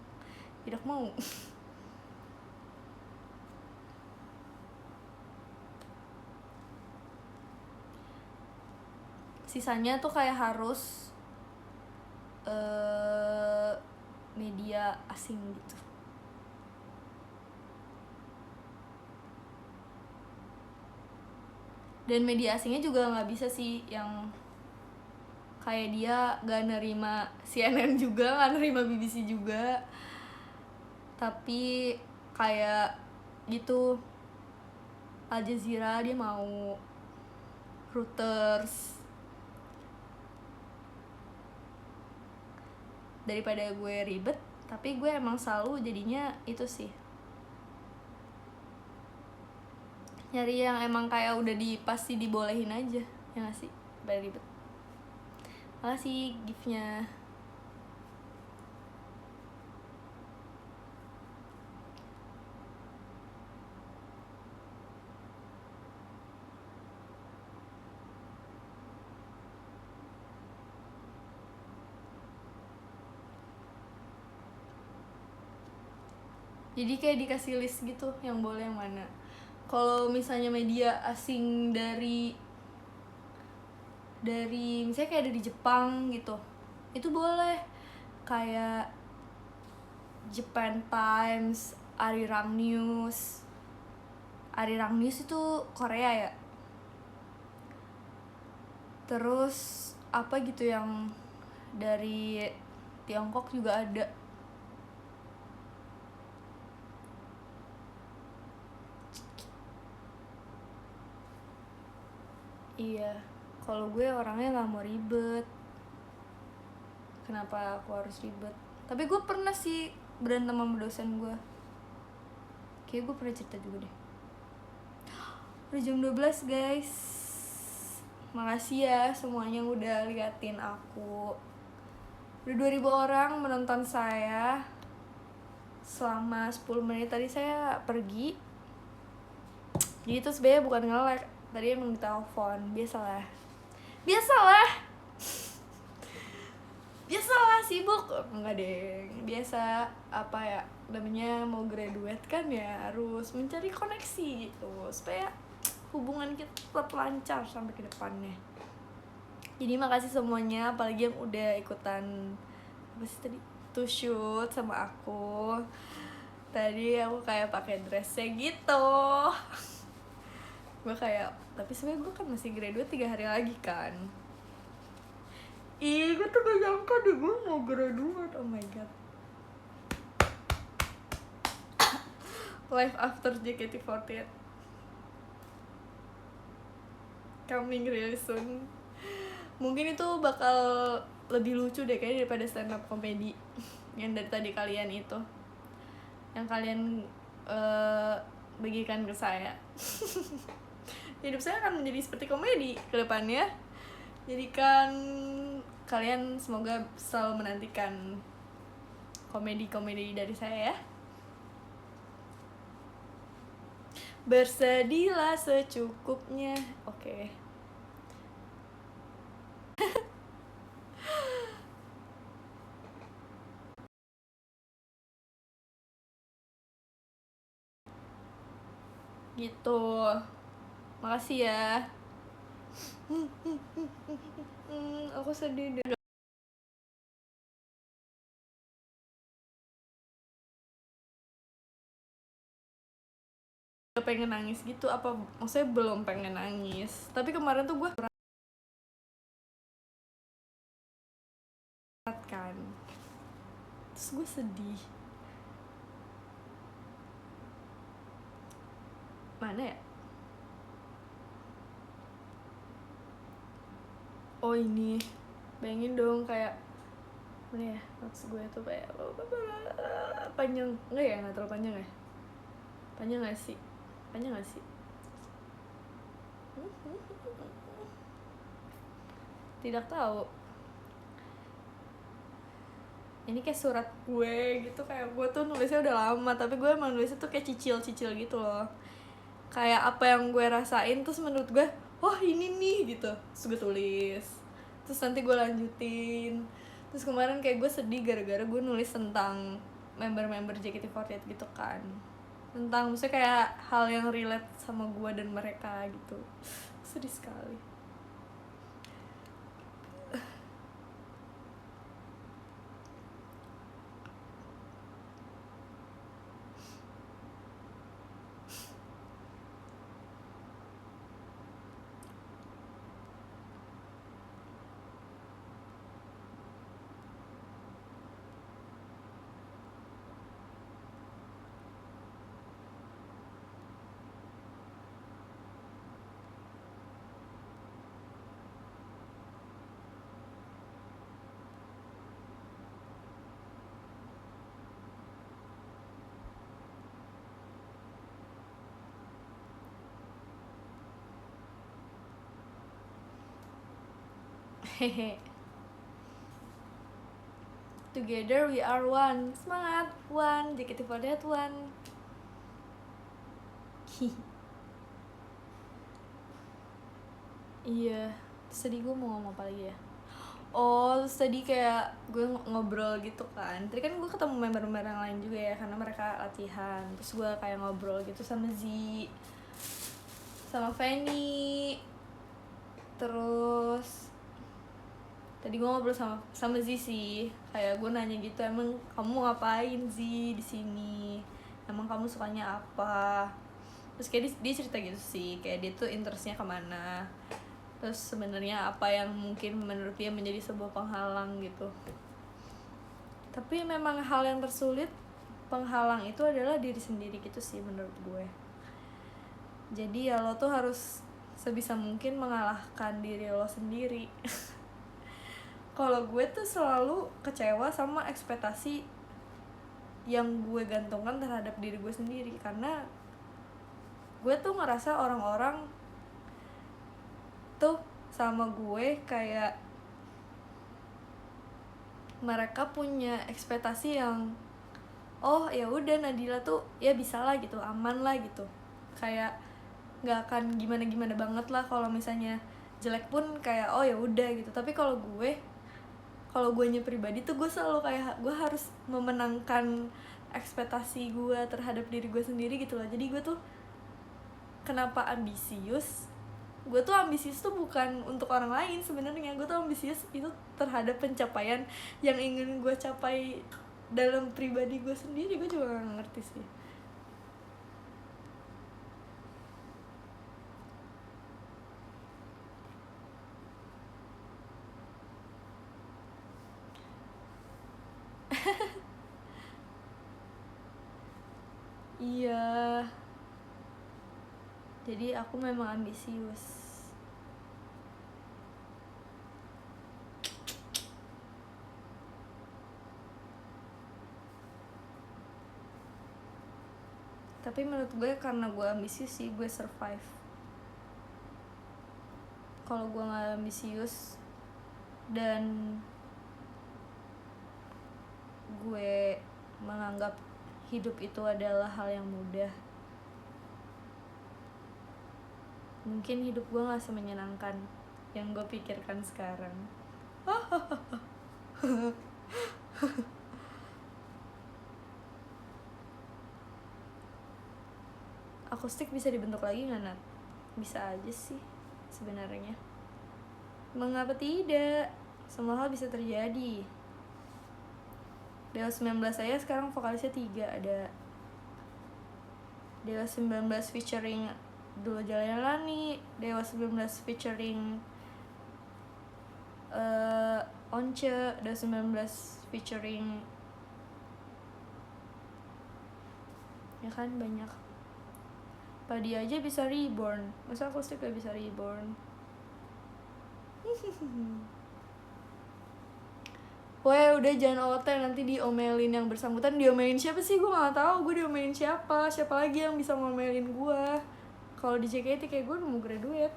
[SPEAKER 1] mau. Sisanya tuh kayak harus media asing gitu. Dan media asingnya juga nggak bisa sih, yang kayak dia gak nerima CNN juga, gak nerima BBC juga, tapi kayak gitu Al Jazeera dia mau, Reuters. Daripada gue ribet, tapi gue emang selalu jadinya itu sih, nyari yang emang kayak udah pasti dibolehin aja, ya gak sih, daripada ribet. Makasih gift-nya. Jadi kayak dikasih list gitu yang boleh yang mana. Kalau misalnya media asing dari misalnya kayak dari Jepang gitu, itu boleh, kayak Japan Times, Arirang News itu Korea ya. Terus apa gitu yang dari Tiongkok juga ada. Iya, kalau gue orangnya nggak mau ribet. Kenapa aku harus ribet? Tapi gue pernah sih berantem sama dosen gue. Kayak gue pernah cerita juga deh. Udah jam 12 guys. Makasih ya semuanya udah liatin aku. Udah 2000 orang menonton saya. Selama 10 menit tadi saya pergi. Jadi itu sebenarnya bukan nge-lag, tadi emang ditelepon. Biasalah sibuk. Enggak deh, biasa apa ya namanya, mau graduate kan ya harus mencari koneksi gitu supaya hubungan kita tetap lancar sampai ke depannya. Jadi makasih semuanya, apalagi yang udah ikutan apa sih tadi, to shoot sama aku. Tadi aku kayak pakai dressnya gitu. Gue kayak, tapi sebenarnya gue kan masih graduate 3 hari lagi kan. Ih, gue tuh gak nyangka deh gue mau graduate, oh my god. Life after JKT48 coming really soon. Mungkin itu bakal lebih lucu deh kayaknya daripada stand up comedy yang dari tadi kalian itu, yang kalian bagikan ke saya. Hidup saya akan menjadi seperti komedi ke depannya. Jadikan kalian semoga selalu menantikan komedi-komedi dari saya ya. Bersedihlah secukupnya. Oke. Gitu. Makasih ya. Aku sedih deh. Pengen nangis gitu, apa maksudnya belum pengen nangis, tapi kemarin tuh gue kan, terus gue sedih. Mana ya? Oh ini, bayangin dong kayak mana ya, notes gue tuh kayak panjang, enggak ya, nggak terlalu panjang ya? Panjang nggak sih? Tidak tahu. ini kayak surat gue gitu, kayak gue tuh nulisnya udah lama tapi gue emang nulisnya tuh kayak cicil-cicil gitu loh, kayak apa yang gue rasain terus menurut gue wah ini nih gitu, terus gue tulis, terus nanti gue lanjutin. Terus kemarin kayak gue sedih gara-gara gue nulis tentang member-member JKT48 gitu kan, tentang maksudnya kayak hal yang relate sama gue dan mereka gitu. Sedih sekali. Hehe. Together we are one. Semangat, one. JKT48 one. Iya, terus tadi gue mau ngomong apa lagi ya? Oh, terus tadi kayak gue ngobrol gitu kan. Tadi kan gue ketemu member-member yang lain juga ya, karena mereka latihan. Terus gue kayak ngobrol gitu sama Z, sama Fanny. Terus tadi gue ngobrol sama Z sih, kayak gue nanya gitu, emang kamu ngapain Z di sini, emang kamu sukanya apa. Terus kayak dia cerita gitu sih, kayak dia tuh interestnya kemana, terus sebenarnya apa yang mungkin menurut dia menjadi sebuah penghalang gitu. Tapi memang hal yang tersulit, penghalang itu adalah diri sendiri gitu sih menurut gue. Jadi ya lo tuh harus sebisa mungkin mengalahkan diri lo sendiri. Kalau gue tuh selalu kecewa sama ekspektasi yang gue gantungkan terhadap diri gue sendiri, karena gue tuh ngerasa orang-orang tuh sama gue kayak mereka punya ekspektasi yang oh ya udah Nadila tuh ya bisa lah gitu, aman lah gitu, kayak nggak akan gimana-gimana banget lah, kalau misalnya jelek pun kayak oh ya udah gitu. Tapi kalau guenya pribadi tuh gue selalu kayak gue harus memenangkan ekspektasi gue terhadap diri gue sendiri gitu loh. Jadi gue tuh kenapa ambisius? Gue tuh ambisius tuh bukan untuk orang lain sebenarnya. Gue tuh ambisius itu terhadap pencapaian yang ingin gue capai dalam pribadi gue sendiri. Gue juga gak ngerti sih. Iya. Jadi aku memang ambisius. Tapi menurut gue karena gue ambisius sih gue survive. Kalau gue gak ambisius dan gue menganggap hidup itu adalah hal yang mudah, mungkin hidup gue gak semenyenangkan yang gue pikirkan sekarang. Akustik bisa dibentuk lagi gak, Nat? Bisa aja sih sebenarnya. Mengapa tidak? Semua hal bisa terjadi. Dewa 19 saya sekarang vokalisnya 3. Ada Dewa 19 featuring Dulu Jalalani, Dewa 19 featuring Once, Dewa 19 featuring ya kan banyak. Padi aja bisa reborn, masa akustik gak bisa reborn? Weh udah jangan OT, nanti diomelin yang bersangkutan. Diomelin siapa sih? Gue gak tahu gue diomelin siapa. Siapa lagi yang bisa ngomelin gue? Kalau di JKT kayak gue udah mau graduate.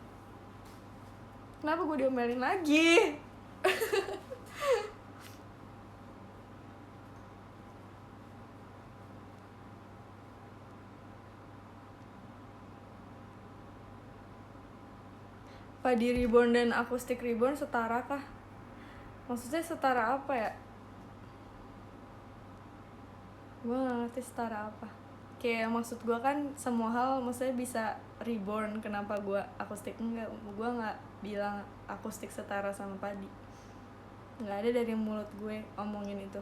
[SPEAKER 1] Kenapa gue diomelin lagi? Padi Reborn dan Acoustic Reborn setara kah? Maksudnya setara apa ya? Gue gak ngerti setara apa. Kayak maksud gue kan semua hal maksudnya bisa reborn. Kenapa gue akustik enggak? Gue gak bilang akustik setara sama padi. Gak ada dari mulut gue omongin itu.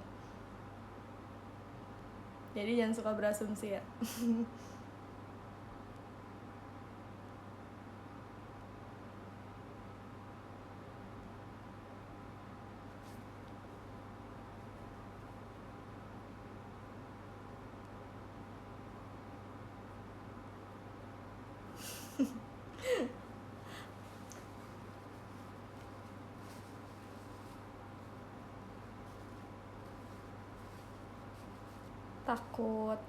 [SPEAKER 1] Jadi jangan suka berasumsi ya. Takut.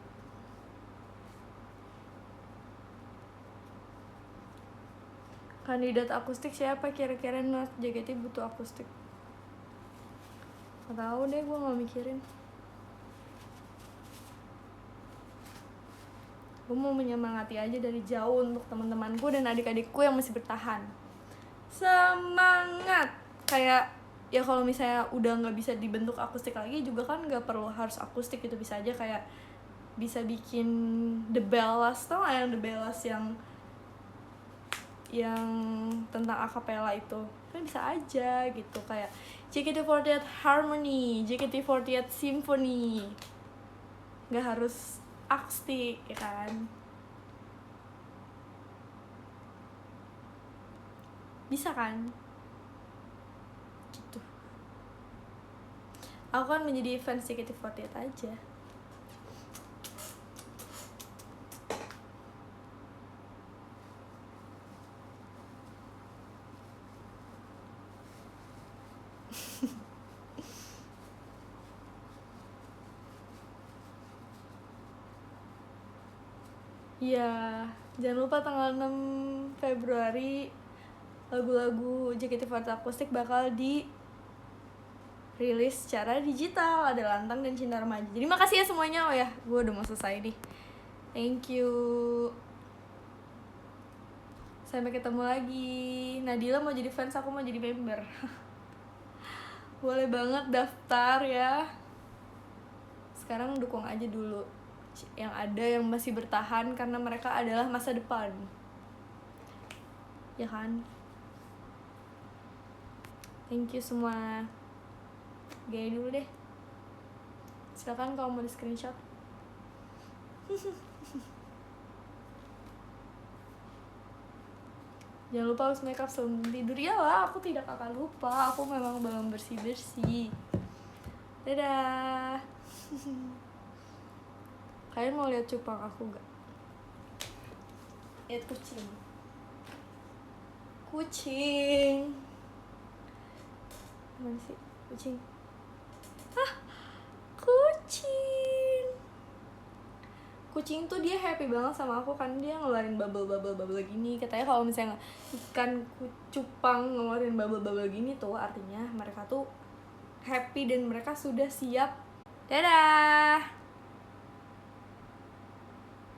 [SPEAKER 1] Kandidat akustik siapa kira-kira? Not JKT butuh akustik. Gak tau deh, gue gak mikirin. Gue mau menyemangati aja dari jauh untuk teman-temanku dan adik-adikku yang masih bertahan. Semangat! Kayak ya kalau misalnya udah nggak bisa dibentuk akustik lagi juga kan nggak perlu harus akustik gitu, bisa aja kayak bisa bikin The Bellas, tau gak yang The Bellas yang tentang akapela itu kan bisa aja gitu, kayak JKT48 Harmony, JKT48 Symphony, nggak harus akustik ya kan. Bisa kan gitu. Aku kan menjadi fans JKT48 aja. Iya, jangan lupa tanggal 6 Februari lagu-lagu JKT48 akustik bakal dirilis secara digital. Ada Lantang dan Cinta Remaja. Jadi makasih ya semuanya. Oh ya, gue udah mau selesai nih. Thank you. Sampai ketemu lagi. Nadila mau jadi fans, aku mau jadi member. Boleh banget daftar ya. Sekarang dukung aja dulu yang ada, yang masih bertahan, karena mereka adalah masa depan. Ya kan? Thank you semua. Gaya dulu deh. Silakan kalau mau di screenshot. Jangan lupa harus make up sebelum tidur. Ya lah, aku tidak akan lupa. Aku memang belum bersih-bersih. Dadah. Kalian mau lihat cupang aku gak? Lihat kucing. Kucing. Mana sih kucing? Ah, kucing. Kucing tuh dia happy banget sama aku kan, dia ngeluarin bubble gini. Katanya kalau misalnya ikan cupang ngeluarin bubble gini tuh artinya mereka tuh happy dan mereka sudah siap. Dadah.